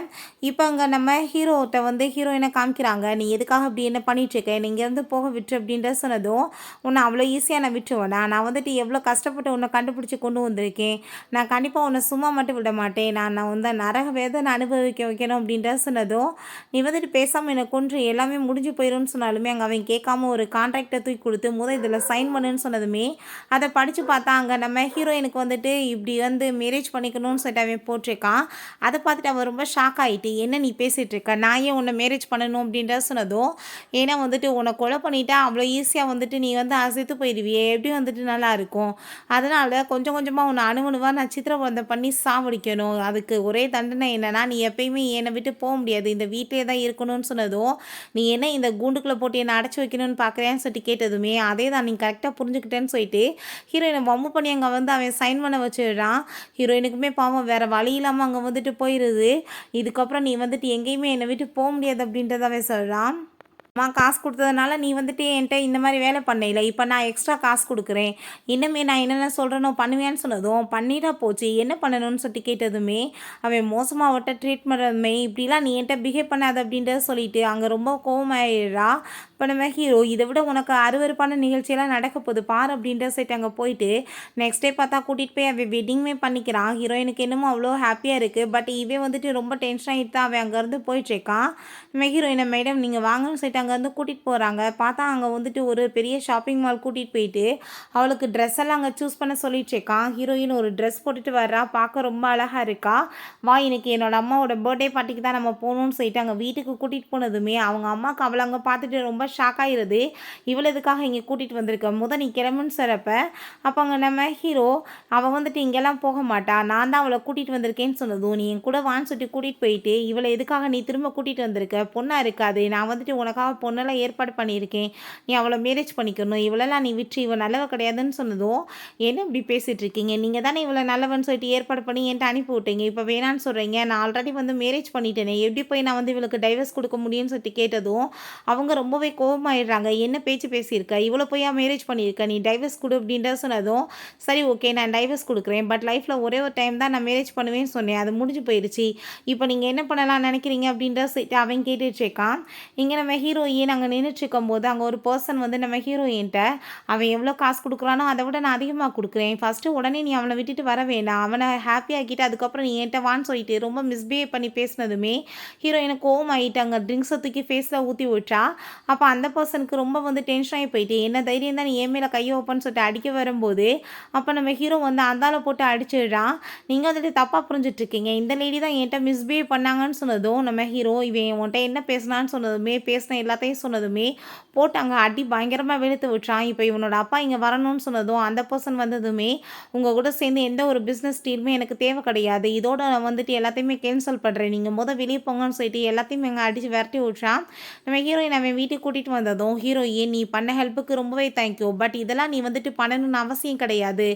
இப்போ அங்கே நம்ம ஹீரோட்ட வந்து ஹீரோயினை காமிக்கிறாங்க, நீ எதுக்காக அப்படி என்ன பண்ணிகிட்ருக்க, நீ இங்கேருந்து போக விட்டு அப்படின்ற சொன்னதும் உன்னை அவ்வளோ ஈஸியாக நான் விட்டுருவேனா, நான் வந்துட்டு எவ்வளோ கஷ்டப்பட்டு உன்னை கண்டுபிடிச்சி கொண்டு வந்திருக்கேன், நான் கண்டிப்பாக உன்னை சும்மா மட்டும் விட மாட்டேன், நான் வந்து நரக வேதனை அனுபவிக்க வைக்கணும் அப்படின்ற சொன்னதும் நீ வந்துட்டு பேசாமல் என்னை கொன்று எல்லாமே முடிஞ்சு போயிடும்னு சொன்னாலுமே அங்கே அவன் கேட்காம ஒரு கான்ட்ராக்டை தூக்கி கொடுத்து இதில் சைன் பண்ணுன்னு சொன்னதுமே அதை படித்து பார்த்தா அங்கே நம்ம ஹீரோயினுக்கு வந்துட்டு இப்படி வந்து மேரேஜ் பண்ணிக்கணும்னு சொல்லிட்டு அவன் போட்டிருக்கான். அதை பார்த்துட்டு அவன் ரொம்ப ஷாக் ஆகிட்டு என்ன நீ பேசிகிட்டு இருக்க, நான் ஏன் உன்னை மேரேஜ் பண்ணணும் அப்படின்ற சொன்னதும் ஏன்னா வந்துட்டு உன்னை கொலை பண்ணிட்டா அவ்வளோ ஈஸியாக வந்துட்டு நீ வந்து அசைத்து போயிடுவியே, எப்படி வந்துட்டு நல்லாயிருக்கும், அதனால் கொஞ்சம் கொஞ்சமாக உன்னை அணுவணுவாக நான் சித்திரவதை பண்ணி சாவடிக்கணும், அதுக்கு ஒரே தண்டனை என்னென்னா நீ எப்பயுமே என்னை விட்டு போக முடியாது, இந்த வீட்டிலே தான் இருக்கணும்னு சொன்னதும் நீ என்ன இந்த கூண்டுக்குள்ளே போட்டு என்னை அடைச்சி வைக்கணும்னு பார்க்குறேன்னு சொல்லிட்டு கேட்டதுமே அதே தான் நீ கரெக்டாக புரிஞ்சுக்கிட்டேன்னு சொல்லிட்டு ஹீரோயினை வம்பு பண்ணி அங்கே வந்து அவன் சைன் பண்ண வச்சுடுறான். ஹீரோயினுக்குமே பாவம் வேறு வழி இல்லாமல் அங்கே வந்துட்டு போயிடுது. இதுக்கப்புறம் நீ வந்துட்டு எங்கேயுமே என்னை விட்டு போக முடியாது அப்படின்றத அவன் சொல்கிறான். காசு குடுத்ததுனால நீ வந்துட்டு என்ட்ட இந்த மாரி வேலை பண்ணயில. இப்ப நான் எக்ஸ்ட்ரா காசு குடுக்குறேன். இனிமே நான் என்னென்ன சொல்றேனோ பண்ணுவியான்னு சொன்னதும், பண்ணிட்டா போச்சு. என்ன பண்ணணும்னு சொல்லிட்டு கேட்டதுமே, அவன் மோசமா அவட்ட ட்ரீட் பண்ணதுமே, இப்படிலாம் நீ என்ட்ட பிஹேவ் பண்ணாத அப்படின்றத சொல்லிட்டு, அங்க ரொம்ப கோவமாயிடுறா. இப்ப நம்ம ஹீரோ, இத விட உனக்கு அருவருப்பான நிகழ்ச்சியெல்லாம் நடக்க போது பாரு அப்படின்ற சொல்லிட்டு அங்க போயிட்டு, நெக்ஸ்ட் டே பார்த்தா கூட்டிட்டு போய் அவன் வெட்டிங்குமே பண்ணிக்கிறான். ஹீரோயினுக்கு என்னமோ அவ்வளோ ஹாப்பியா இருக்கு. பட் இவன் வந்துட்டு ரொம்ப டென்ஷன் ஆயிட்டு தான் அவன் அங்கருந்து போயிட்டுருக்கான். நம்ம ஹீரோயின மேடம் நீங்க வாங்கன்னு சொல்லிட்டு அங்கேருந்து கூட்டிகிட்டு போகிறாங்க. பார்த்தா அங்கே வந்துட்டு ஒரு பெரிய ஷாப்பிங் மால் கூட்டிகிட்டு போயிட்டு அவளுக்கு ட்ரெஸ் எல்லாம் அங்கே சூஸ் பண்ண சொல்லிட்டு இருக்கான். ஹீரோயின் ஒரு ட்ரெஸ் போட்டுட்டு வர்றா. பார்க்க ரொம்ப அழகாக இருக்கா. வா இன்னைக்கு என்னோட அம்மாவோட பர்த்டே பார்ட்டிக்கு தான் நம்ம போகணும்னு சொல்லிட்டு அங்கே வீட்டுக்கு கூட்டிகிட்டு போனதுமே அவங்க அம்மாவுக்கு அவளை அங்கே பார்த்துட்டு ரொம்ப ஷாக் ஆகிடுது. இவ்வளோ இதுக்காக இங்கே கூட்டிகிட்டு வந்திருக்க நீ கிளம்புன்னு சொல்கிறப்ப அப்போ அங்கே நம்ம ஹீரோ அவள் வந்துட்டு இங்கெல்லாம் போக மாட்டா. நான் தான் அவளை கூட்டிகிட்டு வந்திருக்கேன்னு சொன்னதும் நீ என் கூட வான்னு சொல்லிட்டு கூட்டிகிட்டு போயிட்டு இவளை எதுக்காக நீ திரும்ப கூட்டிகிட்டு வந்திருக்க பொண்ணாக இருக்காது. நான் வந்துட்டு உனக்காக பொண்ணெல்லாம் ஏற்பாடு பண்ணியிருக்கேன். நீ அவளை மேரேஜ் பண்ணிக்கணும். இவளெல்லாம் நீ விட்டு இவள் நல்லவ கிடையாதுன்னு சொன்னதும் என்ன இப்படி பேசிகிட்டு இருக்கீங்க? நீங்கள் தானே இவளை நல்லவன்னு சொல்லிட்டு ஏற்பாடு பண்ணி என்கிட்ட அனுப்பி விட்டீங்க. இப்போ வேணான்னு சொல்கிறீங்க. நான் ஆல்ரெடி வந்து மேரேஜ் பண்ணிட்டேனே. எப்படி போய் நான் வந்து இவளுக்கு டைவர்ஸ் கொடுக்க முடியும்னு சொல்லிட்டு கேட்டதும் அவங்க ரொம்பவே கோபமாயிடுறாங்க. என்ன பேச்சு பேசியிருக்க? இவ்வளோ போய் மேரேஜ் பண்ணியிருக்க? நீ டைவர்ஸ் கொடு அப்படின்றத சொன்னதும் சரி ஓகே நான் டைவர்ஸ் கொடுக்குறேன். பட் லைஃப்பில் ஒரே ஒரு டைம் தான் நான் மேரேஜ் பண்ணுவேன்னு சொன்னேன். அது முடிஞ்சு போயிடுச்சு. இப்போ நீங்கள் என்ன பண்ணலாம் நினைக்கிறீங்க அப்படின்ற அவன் கேட்டுட்டு இருக்கான். இங்கே நம்ம ஹீரோயின் அங்கே நின்றுட்டுருக்கும் போது அங்கே ஒரு பர்சன் வந்து நம்ம ஹீரோயின்ட்ட அவன் எவ்வளோ காசு கொடுக்குறானோ அதை விட நான் அதிகமாக கொடுக்குறேன். ஃபஸ்ட்டு உடனே நீ அவனை விட்டுட்டு வர வேண்டாம். அவனை ஹாப்பியாகிட்டு அதுக்கப்புறம் நீ என்கிட்ட வான்னு சொல்லிட்டு ரொம்ப மிஸ்பிஹேவ் பண்ணி பேசினதுமே ஹீரோயினை கோவம் ஆகிட்டு அங்கே ட்ரிங்க்ஸை தூக்கி ஃபேஸில் ஊற்றி விட்டா. அப்போ அந்த பர்சனுக்கு ரொம்ப வந்து டென்ஷன் ஆகி போயிட்டு என்ன தைரியம் தான் நீ என் மேலே கையை வைப்பன்னு சொல்லிட்டு அடிக்க வரும்போது அப்போ நம்ம ஹீரோ வந்து அந்தால போட்டு அடிச்சிடுறான். நீங்கள் வந்துட்டு தப்பாக புரிஞ்சிட்ருக்கீங்க. இந்த லேடி தான் என்கிட்ட மிஸ்பிஹேவ் பண்ணாங்கன்னு சொன்னதும் நம்ம ஹீரோ இவன் உன்ட்ட என்ன பேசினான்னு சொன்னதுமே பேசின எல்லாத்தையும் சொன்னதுமே போட்டு அங்கே அடி பயங்கரமாக வெளுத்து விட்டுறான். இப்போ இவனோட அப்பா இங்கே வரணும்னு சொன்னதும் அந்த பர்சன் வந்ததுமே உங்கள் கூட சேர்ந்து எந்த ஒரு பிஸ்னஸ் டீலுமே எனக்கு தேவை கிடையாது. இதோட நான் வந்துட்டு எல்லாத்தையுமே கேன்சல் பண்ணுறேன். நீங்கள் வெளியே போங்கன்னு சொல்லிட்டு எல்லாத்தையும் எங்கே அடித்து விரட்டி விட்றான். நம்ம ஹீரோயின் அவன் வீட்டுக்கு கூட்டிகிட்டு வந்ததும் ஹீரோயின் நீ பண்ண ஹெல்ப்புக்கு ரொம்பவே தேங்க்யூ. பட் இதெல்லாம் நீ வந்துட்டு பண்ணணும்னு அவசியம் கிடையாது.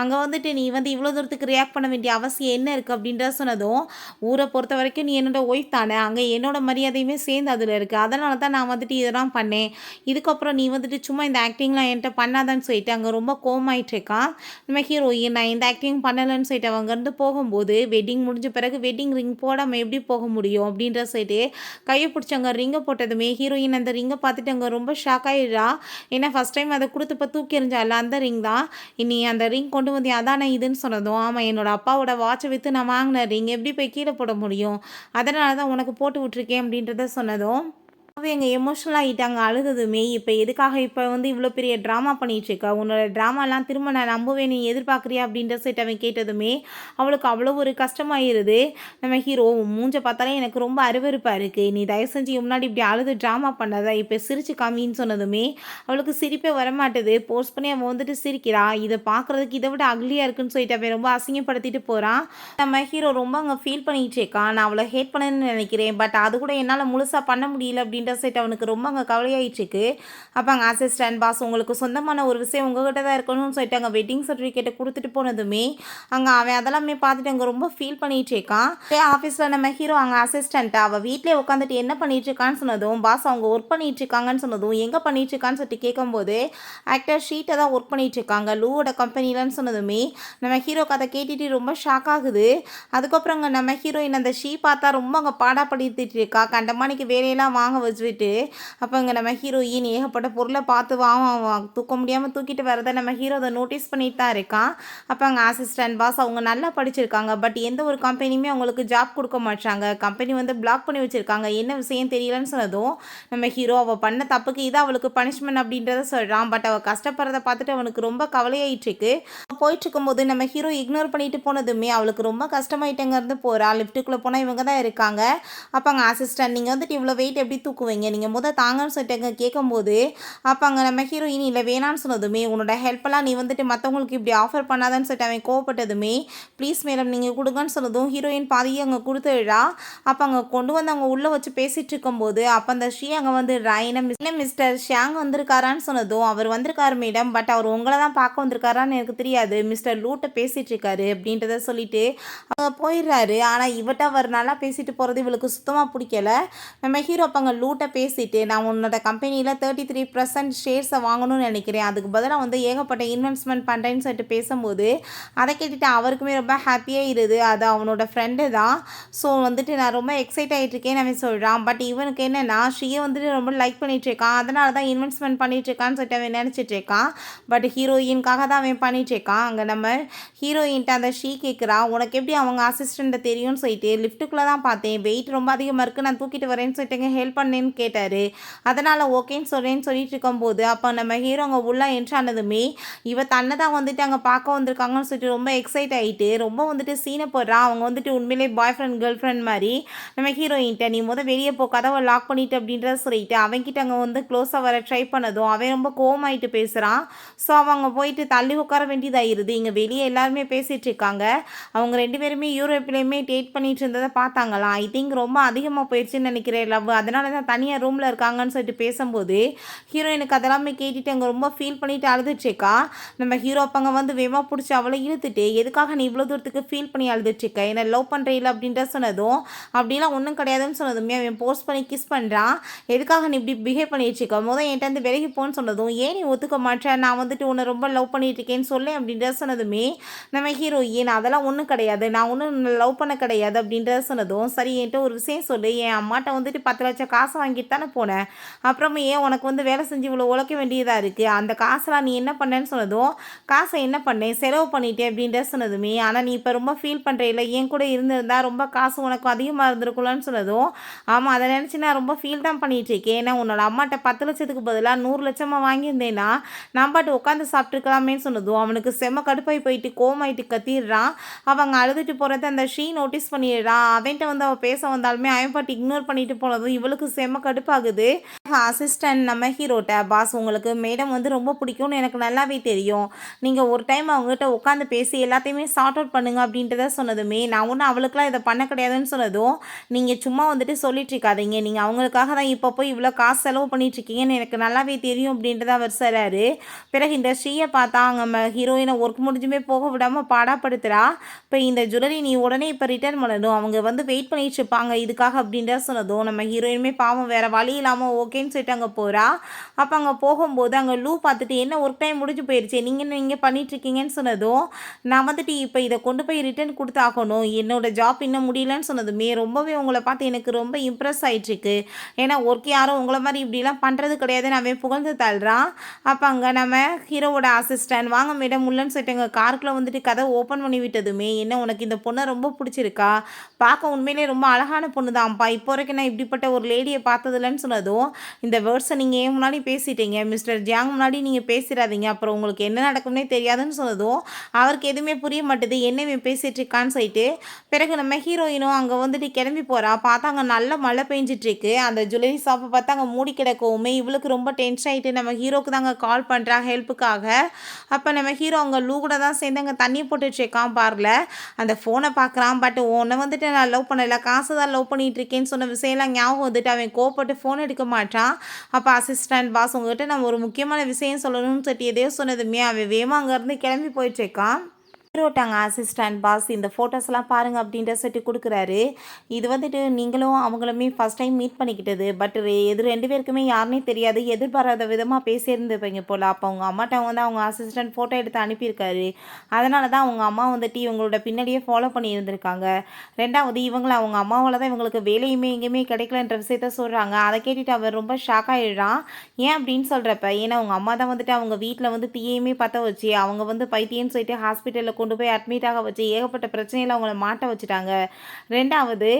அங்கே வந்துட்டு நீ வந்து இவ்வளோ தூரத்துக்கு ரியாக்ட் பண்ண வேண்டிய அவசியம் என்ன இருக்குது அப்படின்ற சொன்னதும் ஊரை பொறுத்த வரைக்கும் நீ என்னோட ஒய்ஃப் தானே. அங்கே என்னோட மரியாதையுமே சேர்ந்து அதில் இருக்குது. அதனால தான் நான் வந்துட்டு இதெல்லாம் பண்ணேன். இதுக்கப்புறம் நீ வந்துட்டு சும்மா இந்த ஆக்டிங்லாம் என்கிட்ட பண்ணாதான்னு சொல்லிட்டு அங்கே ரொம்ப கோவமாயிட்டுருக்கான். நம்ம ஹீரோயின் நான் இந்த ஆக்டிங் பண்ணலைன்னு சொல்லிட்டு அவங்கேருந்து போகும்போது வெட்டிங் முடிஞ்ச பிறகு வெட்டிங் ரிங் போடாமல் எப்படி போக முடியும் அப்படின்ற சொல்லிட்டு கையை பிடிச்சி அங்கே ரிங்கை போட்டதுமே ஹீரோயின் அந்த ரிங்கை பார்த்துட்டு அங்கே ரொம்ப ஷாக் ஆகிடுறா. ஏன்னா ஃபஸ்ட் டைம் அதை கொடுத்துப்ப தூக்கி எறிஞ்சால அந்த ரிங் தான். இனி அந்த ரிங் கொண்டு வந்து அதானே இதுன்னு சொன்னதும் ஆமாம் என்னோட அப்பாவோட வாட்சை விற்று நான் வாங்கின ரிங் எப்படி போய் கீழே போட முடியும்? அதனால தான் உனக்கு போட்டு விட்ருக்கேன் அப்படின்றத சொன்னதும் எங்கள் எமோஷனல் ஆகிட்டாங்க அழுததுமே. இப்போ எதுக்காக இப்போ வந்து இவ்வளோ பெரிய ட்ராமா பண்ணிகிட்ருக்கா? உன்னோட ட்ராமாலாம் திரும்ப நான் நம்புவேன் நீ எதிர்பார்க்குறியா அப்படின்ற செட் அவன் கேட்டதுமே அவளுக்கு அவ்வளோ ஒரு கஷ்டமாயிருது. நம்ம ஹீரோ மூஞ்ச பார்த்தாலே எனக்கு ரொம்ப அருவருப்பாக இருக்குது. நீ தயவு செஞ்சு முன்னாடி இப்படி அழுது ட்ராமா பண்ணாத. இப்போ சிரிச்சு காமின்னு சொன்னதுமே அவளுக்கு சிரிப்பே வரமாட்டுது. போஸ்ட் பண்ணி அவன் வந்துட்டு சிரிக்கிறா. இதை பார்க்குறதுக்கு இதை விட அக்லியாக இருக்குன்னு சொல்லிட்டு அவன் ரொம்ப அசிங்கப்படுத்திட்டு போகிறான். நம்ம ஹீரோ ரொம்ப அங்கே ஃபீல் பண்ணிகிட்டு இருக்கான். நான் அவளை ஹேட் பண்ணணும்னு நினைக்கிறேன். பட் அது கூட என்னால் முழுசாக பண்ண முடியல அப்படின்னு செட் அவனுக்கு ரொம்ப அங்கே கவலையாயிட்டுருக்கு. அப்போ அங்கே அசிஸ்டன்ட் பாஸ் உங்களுக்கு சொந்தமான ஒரு விஷயம் உங்ககிட்ட தான் இருக்கணும்னு சொல்லிட்டு அங்கே வெட்டிங் சர்டிஃபிகேட்டை கொடுத்துட்டு போனதுமே அங்கே அவன் அதெல்லாமே பார்த்துட்டு அங்கே ரொம்ப ஃபீல் பண்ணிட்டு இருக்கான். ஆஃபீஸில் நம்ம ஹீரோ அங்கே அசிஸ்டண்ட்டை அவள் வீட்டிலே உட்காந்துட்டு என்ன பண்ணிட்டு இருக்கான்னு சொன்னதும் பாஸ் அவங்க ஒர்க் பண்ணிட்டு இருக்காங்கன்னு சொன்னதும் எங்கே பண்ணிட்டு இருக்கான்னு சொல்லிட்டு கேட்கும்போது ஆக்டர் ஷீட்டை தான் ஒர்க் பண்ணிட்டு இருக்காங்க லூவோட கம்பெனிலன்னு சொன்னதுமே நம்ம ஹீரோக்கு அதை கேட்டுட்டு ரொம்ப ஷாக் ஆகுது. அதுக்கப்புறம் அங்கே நம்ம ஹீரோயின் அந்த ஷீ பார்த்தா ரொம்ப அங்கே பாடாப்படுத்திட்டு இருக்கா. கண்டமானிக்கு வேலையெல்லாம் வாங்க வச்சுட்டு அப்போ இங்கே நம்ம ஹீரோயின் ஏகப்பட்ட பொருளை பார்த்து தூக்க முடியாமல் தூக்கிட்டு வரதை நம்ம ஹீரோ அதை நோட்டீஸ் பண்ணிட்டு தான் இருக்கான். அப்போ அங்கே அசிஸ்டன்ட் பாஸ் அவங்க நல்லா படிச்சிருக்காங்க. பட் எந்த ஒரு கம்பெனியுமே அவங்களுக்கு ஜாப் கொடுக்க மாட்டாங்க. கம்பெனி வந்து பிளாக் பண்ணி வச்சுருக்காங்க. என்ன விஷயம் தெரியலன்னு சொன்னதும் நம்ம ஹீரோ அவள் பண்ண தப்புக்கு இதான் அவளுக்கு பனிஷ்மெண்ட் அப்படின்றத சொல்கிறான். பட் அவள் கஷ்டப்படுறத பார்த்துட்டு அவனுக்கு ரொம்ப கவலையாயிட்டுருக்கு. போயிட்டு இருக்கும்போது நம்ம ஹீரோ இக்னோர் பண்ணிட்டு போனதுமே அவளுக்கு ரொம்ப கஷ்டமாயிட்டேங்கிறது போகிறா. லிஃப்ட்டுக்குள்ளே போனால் இவங்க தான் இருக்காங்க. அப்போ அங்கே அசிஸ்டன்ட் நீங்கள் வந்துட்டு இவ்வளோ வெயிட் எப்படி தூக்குவீங்க? நீங்கள் தாங்கன்னு சொல்லிட்டு கேட்கும்போது அப்போ அங்கே நம்ம ஹீரோயின் இல்லை வேணான்னு சொன்னதுமே உன்னோட ஹெல்ப்பெல்லாம் நீ வந்துட்டு மற்றவங்களுக்கு இப்படி ஆஃபர் பண்ணாதான்னு சொல்லிட்டு அவன் கோவப்பட்டதுமே ப்ளீஸ் மேடம் நீங்கள் கொடுங்கன்னு சொன்னதும் ஹீரோயின் பாதியை அங்கே கொடுத்துடுறா. அப்போ அங்கே கொண்டு வந்து அவங்க உள்ளே வச்சு பேசிகிட்டு இருக்கும்போது அப்போ அந்த ஷீ அங்கே வந்து மிஸ்டர் ஷியாங் வந்திருக்காரான்னு சொன்னதும் அவர் வந்திருக்காரு மேடம். பட் அவர் உங்களை தான் பார்க்க வந்திருக்காரான்னு எனக்கு தெரியாது. கிடையாது, மிஸ்டர் லூட்ட பேசிகிட்டு இருக்காரு அப்படின்றத சொல்லிட்டு அவங்க போயிடுறாரு. ஆனால் இவட்ட அவர் நல்லா பேசிட்டு போகிறது இவளுக்கு சுத்தமாக பிடிக்கல. நம்ம ஹீரோ அப்போ அங்கே லூட்டை பேசிட்டு, நான் உன்னோட கம்பெனியில் 33% ஷேர்ஸை வாங்கணும்னு நினைக்கிறேன், அதுக்கு பதிலாக வந்து ஏகப்பட்ட இன்வெஸ்ட்மெண்ட் பண்ணுறேன்னு சொல்லிட்டு பேசும்போது அதை கேட்டுட்டு அவருக்குமே ரொம்ப ஹாப்பியாக இருது. அது அவனோட ஃப்ரெண்டு தான். ஸோ வந்துட்டு நான் ரொம்ப எக்ஸைட் ஆகிட்டு இருக்கேன்னு அவன் சொல்கிறான். பட் இவனுக்கு என்னென்னா ஷீயை வந்துட்டு ரொம்ப லைக் பண்ணிகிட்டு இருக்கான், அதனால தான் இன்வெஸ்ட்மெண்ட் பண்ணிகிட்டு இருக்கான்னு சொல்லிட்டு அவன் நினச்சிட்டு இருக்கான். பட் ஹீரோயின்காக தான் அவன் பண்ணிகிட்டு இருக்கான். அங்கே நம்ம ஹீரோயின்ட்ட அந்த ஷீ கேட்குறா, உனக்கு எப்படி அவங்க அசிஸ்டண்ட்டை தெரியும்னு சொல்லிட்டு, லிஃப்ட்டுக்குள்ளே தான் பார்த்தேன், வெயிட் ரொம்ப அதிகமாக இருக்குது, நான் தூக்கிட்டு வரேன்னு சொல்லிட்டு ஹெல்ப் பண்ணேன்னு கேட்டார். அதனால் ஓகேன்னு சொல்லிட்டு இருக்கும்போது அப்போ நம்ம ஹீரோ அங்கே உள்ளே என்ட்ரானதுமே இவ தன்னை தான் வந்துட்டு அங்கே பார்க்க வந்திருக்காங்கன்னு சொல்லிட்டு ரொம்ப எக்ஸைட் ஆகிட்டு ரொம்ப வந்துட்டு சீனை போடுறான். அவங்க வந்துட்டு உண்மையிலே பாய் ஃப்ரெண்ட் கேர்ள் ஃப்ரெண்ட் மாதிரி. நம்ம ஹீரோயின்ட்ட நீ வெளியே போ, கதவை லாக் பண்ணிட்டு அப்படின்றத சொல்லிட்டு அவன்கிட்ட அங்கே வந்து க்ளோஸாக வர ட்ரை பண்ணதும் அவன் ரொம்ப கோவமாயிட்டு பேசுகிறான். ஸோ அவங்க போயிட்டு தள்ளி உட்கார வேண்டியதாகிடுது. இங்கே வெளியே எல்லாருமே பேசிகிட்டு இருக்காங்க. அவங்க 2 பேருமே யூரோப்லேயுமே டேட் பண்ணிட்டு இருந்ததை பார்த்தாங்களாம். ஐ திங்க் ரொம்ப அதிகமாக போயிடுச்சுன்னு நினைக்கிறேன் லவ், அதனால தான் தனியாக ரூமில் இருக்காங்கன்னு சொல்லிட்டு பேசும்போது ஹீரோயினுக்கு அதெல்லாமே கேட்டுட்டு அங்கே ரொம்ப ஃபீல் பண்ணிட்டு அழுதுட்ருக்கா. நம்ம ஹீரோ அப்பங்க வந்து வேமா பிடிச்சி அவளை இழுத்துட்டு, எதுக்காக நீ இவ்வளோ தூரத்துக்கு ஃபீல் பண்ணி அழுதுட்ருக்க, என்னை லவ் பண்ணுறீல அப்படின்ற சொன்னதும் அப்படிலாம் ஒன்றும் கிடையாதுன்னு சொன்னதுமே அவன் போஸ்ட் பண்ணி கிஸ் பண்ணுறான். எதுக்காக நீ இப்படி பிஹேவ் பண்ணிட்டுருக்க, என்கிட்ட வந்து விலகி போன்னு சொன்னதும் ஏன் நீ ஒத்துக்க மாட்டேன், நான் வந்துட்டு உன்னை ரொம்ப லவ் பண்ணிட்டு இருக்கேன்னு சொல்லு அப்படின்ற சொன்னதுமே நம்ம ஹீரோயின் அதெல்லாம் ஒன்றும் கிடையாது, நான் ஒன்றும் லவ் பண்ண கிடையாது அப்படின்றத சொன்னதும் சரி என்கிட்ட ஒரு விஷயம் சொல்லு, என் அம்மாட்ட வந்துட்டு 10 லட்சம் காசு வாங்கிட்டு தானே போனேன், அப்புறமே ஏன் உனக்கு வந்து வேலை செஞ்சு இவ்வளோ உழைக்க வேண்டியதாக இருக்குது, அந்த காசெலாம் நீ என்ன பண்ணேன்னு சொன்னதும் காசை என்ன பண்ணேன் செலவு பண்ணிட்டேன் அப்படின்ற சொன்னதுமே, ஆனால் நீ இப்போ ரொம்ப ஃபீல் பண்ணுற இல்லை, என் கூட இருந்திருந்தா ரொம்ப காசு உனக்கு அதிகமாக இருந்திருக்கும்லான்னு சொன்னதும் ஆமாம் அதை நினச்சி நான் ரொம்ப ஃபீல் தான் பண்ணிகிட்ருக்கேன், ஏன்னா உன்னோட அம்மாட்ட 10 லட்சத்துக்கு பதிலாக 100 லட்சமாக வாங்கியிருந்தேன்னா நான் பாட்டு உட்காந்து சாப்பிட்ருக்கலாமேன்னு சொன்னதும் அவனுக்கு செம்ம கடுப்பாய் போயிட்டு கோமாயிட்டு கத்திடுறான். அவங்க அழுதுட்டு போகிறத அந்த ஷீ நோட்டீஸ் பண்ணிடுறான். அவன்கிட்ட வந்து அவள் பேச வந்தாலுமே அவன் பாட்டு இக்னோர் பண்ணிட்டு போனதும் இவளுக்கு செம்ம கடுப்பாகுது. அசிஸ்டன்ட் நம்ம ஹீரோட்ட, பாஸ் உங்களுக்கு மேடம் வந்து ரொம்ப பிடிக்கும்னு எனக்கு நல்லாவே தெரியும், நீங்கள் ஒரு டைம் அவங்ககிட்ட உட்காந்து பேசி எல்லாத்தையுமே சார்ட் அவுட் பண்ணுங்க அப்படின்றத சொன்னதுமே நான் ஒன்றும் அவளுக்குலாம் இதை பண்ண கிடையாதுன்னு சொன்னதும் நீங்கள் சும்மா வந்துட்டு சொல்லிட்டு இருக்காதீங்க, நீங்கள் அவங்களுக்காக தான் இப்போ போய் இவ்வளோ காசு செலவு பண்ணிட்டுருக்கீங்கன்னு எனக்கு நல்லாவே தெரியும் அப்படின்றத அவர் சொல்கிறாரு. பிறகு இந்த ஸ்ரீயை பார்த்தா நம்ம ஹீரோயினை ஒர்க் முடிஞ்சுமே போக விடாமல் பாடாப்படுத்துகிறா. இப்போ இந்த ஜுவல்லரி நீ உடனே இப்போ ரிட்டர்ன் பண்ணணும், அவங்க வந்து வெயிட் பண்ணிட்டு இருப்பாங்க இதுக்காக அப்படின்ற சொன்னதும் நம்ம ஹீரோயினுமே பாவம் வேறு வழி இல்லாமல் ஓகேன்னு சொல்லிட்டு அங்கே போகிறா. அப்போ அங்கே போகும்போது அங்கே லூ பார்த்துட்டு என்ன ஒர்க் டைம் முடிஞ்சு போயிடுச்சு, நீங்கள் பண்ணிட்டுருக்கீங்கன்னு சொன்னதும் நான் வந்துட்டு இப்போ இதை கொண்டு போய் ரிட்டர்ன் கொடுத்தாகணும், என்னோட ஜாப் இன்னும் முடியலன்னு சொன்னதுமே ரொம்பவே உங்களை பார்த்து எனக்கு ரொம்ப இம்ப்ரெஸ் ஆகிட்டுருக்கு, ஏன்னா ஒர்க் யாரும் உங்களை மாதிரி இப்படிலாம் பண்ணுறது கிடையாதுன்னு அவன் புகழ்ந்து தள்ளுறான். அப்போ அங்கே நம்ம ஹீரோவோட அசிஸ்டன்ட் வாங்க மேடம் உள்ளன்னு சொல்லிட்டு எங்கள் காருக்குள்ளே வந்துட்டு கதை ஓப்பன் பண்ணி விட்டதுமே என்ன உனக்கு இந்த பொண்ணை ரொம்ப பிடிச்சிருக்கா, பார்க்க உண்மையிலே ரொம்ப அழகான பொண்ணு தான்ப்பா, இப்போ வரைக்கும் நான் இப்படிப்பட்ட ஒரு லேடியை பார்த்ததில்லன்னு சொன்னதும் இந்த வேர்ட்ஸை நீங்கள் ஏன் முன்னாடி பேசிட்டீங்க, மிஸ்டர் ஜியாங் முன்னாடி நீங்கள் பேசிடாதீங்க, அப்புறம் உங்களுக்கு என்ன நடக்கும்னே தெரியாதுன்னு சொன்னதும் அவருக்கு எதுவுமே புரிய மாட்டுது, என்ன பேசிகிட்டு இருக்கான்னு சொல்லிட்டு. பிறகு நம்ம ஹீரோயினும் அங்கே வந்துட்டு கிளம்பி போகிறா. பார்த்தா அங்கே நல்ல மழை பெஞ்சிட்ருக்கு. அந்த ஜுவல்லரி ஷாப்பை பார்த்தா அங்கே மூடி கிடக்கவுமே இவளுக்கு ரொம்ப டென்ஷன் ஆகிட்டு நம்ம ஹீரோக்கு தான் அங்கே கால் பண்ணுறா ஹெல்ப்புக்காக. அப்போ நம்ம ஹீரோ அங்கே லூ கூட தான் சேர்ந்து அங்கே தண்ணி போட்டுட்ருக்கான் பாரில். அந்த ஃபோனை பார்க்குறான். பட் உன்னை வந்துட்டு நான் லவ் பண்ணலை, காசு தான் லவ் பண்ணிகிட்டு இருக்கேன்னு சொன்ன விஷயம்லாம் ஞாபகம் வந்துட்டு அவன் கோவப்பட்டு ஃபோன் எடுக்க மாட்டான். அப்போ அசிஸ்டன்ட் பாஸ் உங்கள்கிட்ட நம்ம ஒரு முக்கியமான விஷயம் சொல்லணும்னு சொல்லிட்டு எதையோ சொன்னதுமே அவன் வேகமாக அங்கேருந்து கிளம்பி போயிட்டுருக்கான். ஹீரோட்டாங்க அசிஸ்டன்ட் பாஸ் இந்த ஃபோட்டோஸ்லாம் பாருங்கள் அப்படின்ற சொல்லிட்டு கொடுக்குறாரு. இது வந்துட்டு நீங்களும் அவங்களுமே ஃபஸ்ட் டைம் மீட் பண்ணிக்கிட்டது, பட் எது 2 பேருக்குமே யாருன்னே தெரியாது, எதிர்பாராத விதமாக பேசியிருந்துப்பீங்க போல். அப்போ அவங்க அம்மாட்ட வந்து அவங்க அசிஸ்டன்ட் ஃபோட்டோ எடுத்து அனுப்பியிருக்காரு. அதனால தான் அவங்க அம்மா வந்துட்டு இவங்களோட பின்னாடியே ஃபாலோ பண்ணியிருந்திருக்காங்க. 2வது இவங்கள அவங்க அம்மாவால் தான் இவங்களுக்கு வேலையுமே எங்கேயுமே கிடைக்கலன்ற விஷயத்த சொல்கிறாங்க. அதை கேட்டுட்டு அவர் ரொம்ப ஷாக் ஆகிடுறான். ஏன் அப்படின்னு சொல்கிறப்ப, ஏன்னா அவங்க அம்மா தான் வந்துட்டு அவங்க வீட்டில் வந்து தீயையுமே பற்ற வச்சு அவங்க வந்து பைத்தியம்னு சொல்லிட்டு ஹாஸ்பிட்டலில் கொண்டு போய் அட்மிட் ஆக வச்சு ஏகப்பட்ட பிரச்சனையில் அவங்கள மாட்ட வச்சுட்டாங்க. 2வது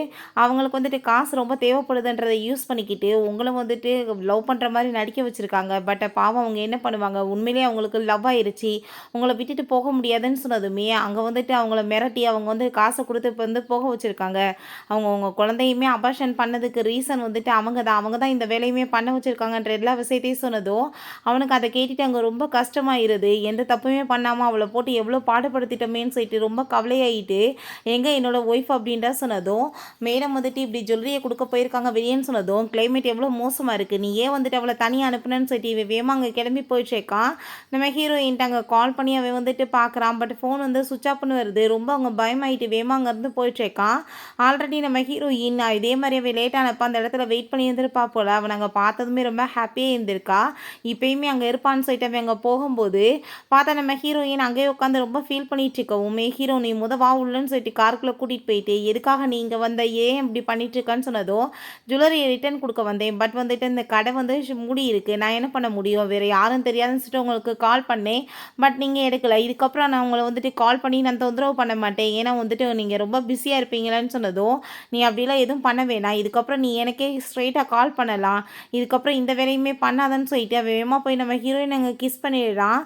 அவங்களுக்கு வந்துட்டு காசு ரொம்ப தேவைப்படுதுன்றதை யூஸ் பண்ணிக்கிட்டு உங்களும் வந்துட்டு லவ் பண்ணுற மாதிரி நடிக்க வச்சுருக்காங்க. பட் பாவம் அவங்க என்ன பண்ணுவாங்க, உண்மையிலேயே அவங்களுக்கு லவ் ஆயிடுச்சு, உங்களை விட்டுட்டு போக முடியாதுன்னு சொன்னதுமே அங்கே வந்துட்டு அவங்கள மிரட்டி அவங்க வந்து காசை கொடுத்து இப்போ வந்து போக வச்சுருக்காங்க. அவங்க குழந்தையுமே அபார்ஷன் பண்ணதுக்கு ரீசன் வந்துட்டு அவங்க தான் இந்த வேலையுமே பண்ண வச்சுருக்காங்கன்ற எல்லா விஷயத்தையும் சொன்னதும் அவனுக்கு அதை கேட்டுட்டு அங்கே ரொம்ப கஷ்டமாயிருது. எந்த தப்புமே பண்ணாமல் அவளை போட்டு எவ்வளோ பாடுபடுத்தி ஏமாத்திட்டோமேன்னு சொல்லிட்டு ரொம்ப கவலையாயிட்டு எங்கே என்னோட ஒய்ஃப் அப்படின்ற சொன்னதும், மேடம் வந்துட்டு இப்படி ஜுவல்லரியை கொடுக்க போயிருக்காங்க வெளியேன்னு சொன்னதும், கிளைமேட் எவ்வளோ மோசமாக இருக்குது, நீ ஏன் வந்துட்டு அவளை தனியாக அனுப்புனேன்னு சொல்லிட்டு இவன் வேகமாக அங்கே கிளம்பி போயிட்டுருக்கான். நம்ம ஹீரோயின்ட்டு அங்கே கால் பண்ணி அவன் வந்துட்டு பார்க்குறான். பட் ஃபோன் வந்து சுவிட்ச் ஆஃப்னு வருது. ரொம்ப அவங்க பயமாயிட்டு வேகமாக அங்கேருந்து போயிட்டுருக்கான். ஆல்ரெடி நம்ம ஹீரோயின் இதே மாதிரி அவன் லேட் ஆனப்போ அந்த இடத்துல வெயிட் பண்ணி இருந்திருப்பா போல். அவன் அங்கே பார்த்ததுமே ரொம்ப ஹாப்பியாக இருந்திருக்கா. இப்போயுமே அங்கே இருப்பான்னு சொல்லிட்டு அவன் அங்கே போகும்போது பார்த்தா நம்ம ஹீரோயின் அங்கேயே உட்காந்து ரொம்ப ஃபீல் பண்ணிட்டு இருக்கவும், ஹீரோ நீ வா உள்ளன்னு சொல்லிட்டு காருக்குள்ளே கூட்டிகிட்டு போயிட்டு எதுக்காக நீ இங்கே வந்த, ஏன் இப்படி பண்ணிட்டு இருக்கான்னு சொன்னதும், ஜுவல்லரியை ரிட்டர்ன் கொடுக்க வந்தேன். பட் வந்துட்டு இந்த கடை வந்து மூடி இருக்குது, நான் என்ன பண்ண முடியும், வேறு யாரும் தெரியாதுன்னு சொல்லிட்டு உங்களுக்கு கால் பண்ணேன். பட் நீங்கள் எடுக்கலை. இதுக்கப்புறம் நான் உங்களை வந்துட்டு கால் பண்ணி நான் தொந்தரவு பண்ண மாட்டேன். ஏன்னா வந்துட்டு நீங்கள் ரொம்ப பிஸியாக இருப்பீங்களான்னு சொன்னதும், நீ அப்படிலாம் எதுவும் பண்ண வேணாம், இதுக்கப்புறம் நீ எனக்கே ஸ்ட்ரெயிட்டாக கால் பண்ணலாம், இதுக்கப்புறம் இந்த வேலையுமே பண்ணாதன்னு சொல்லிட்டு வேகமாக போய் நம்ம ஹீரோயின் அங்கே கிஸ் பண்ணிடுறான்.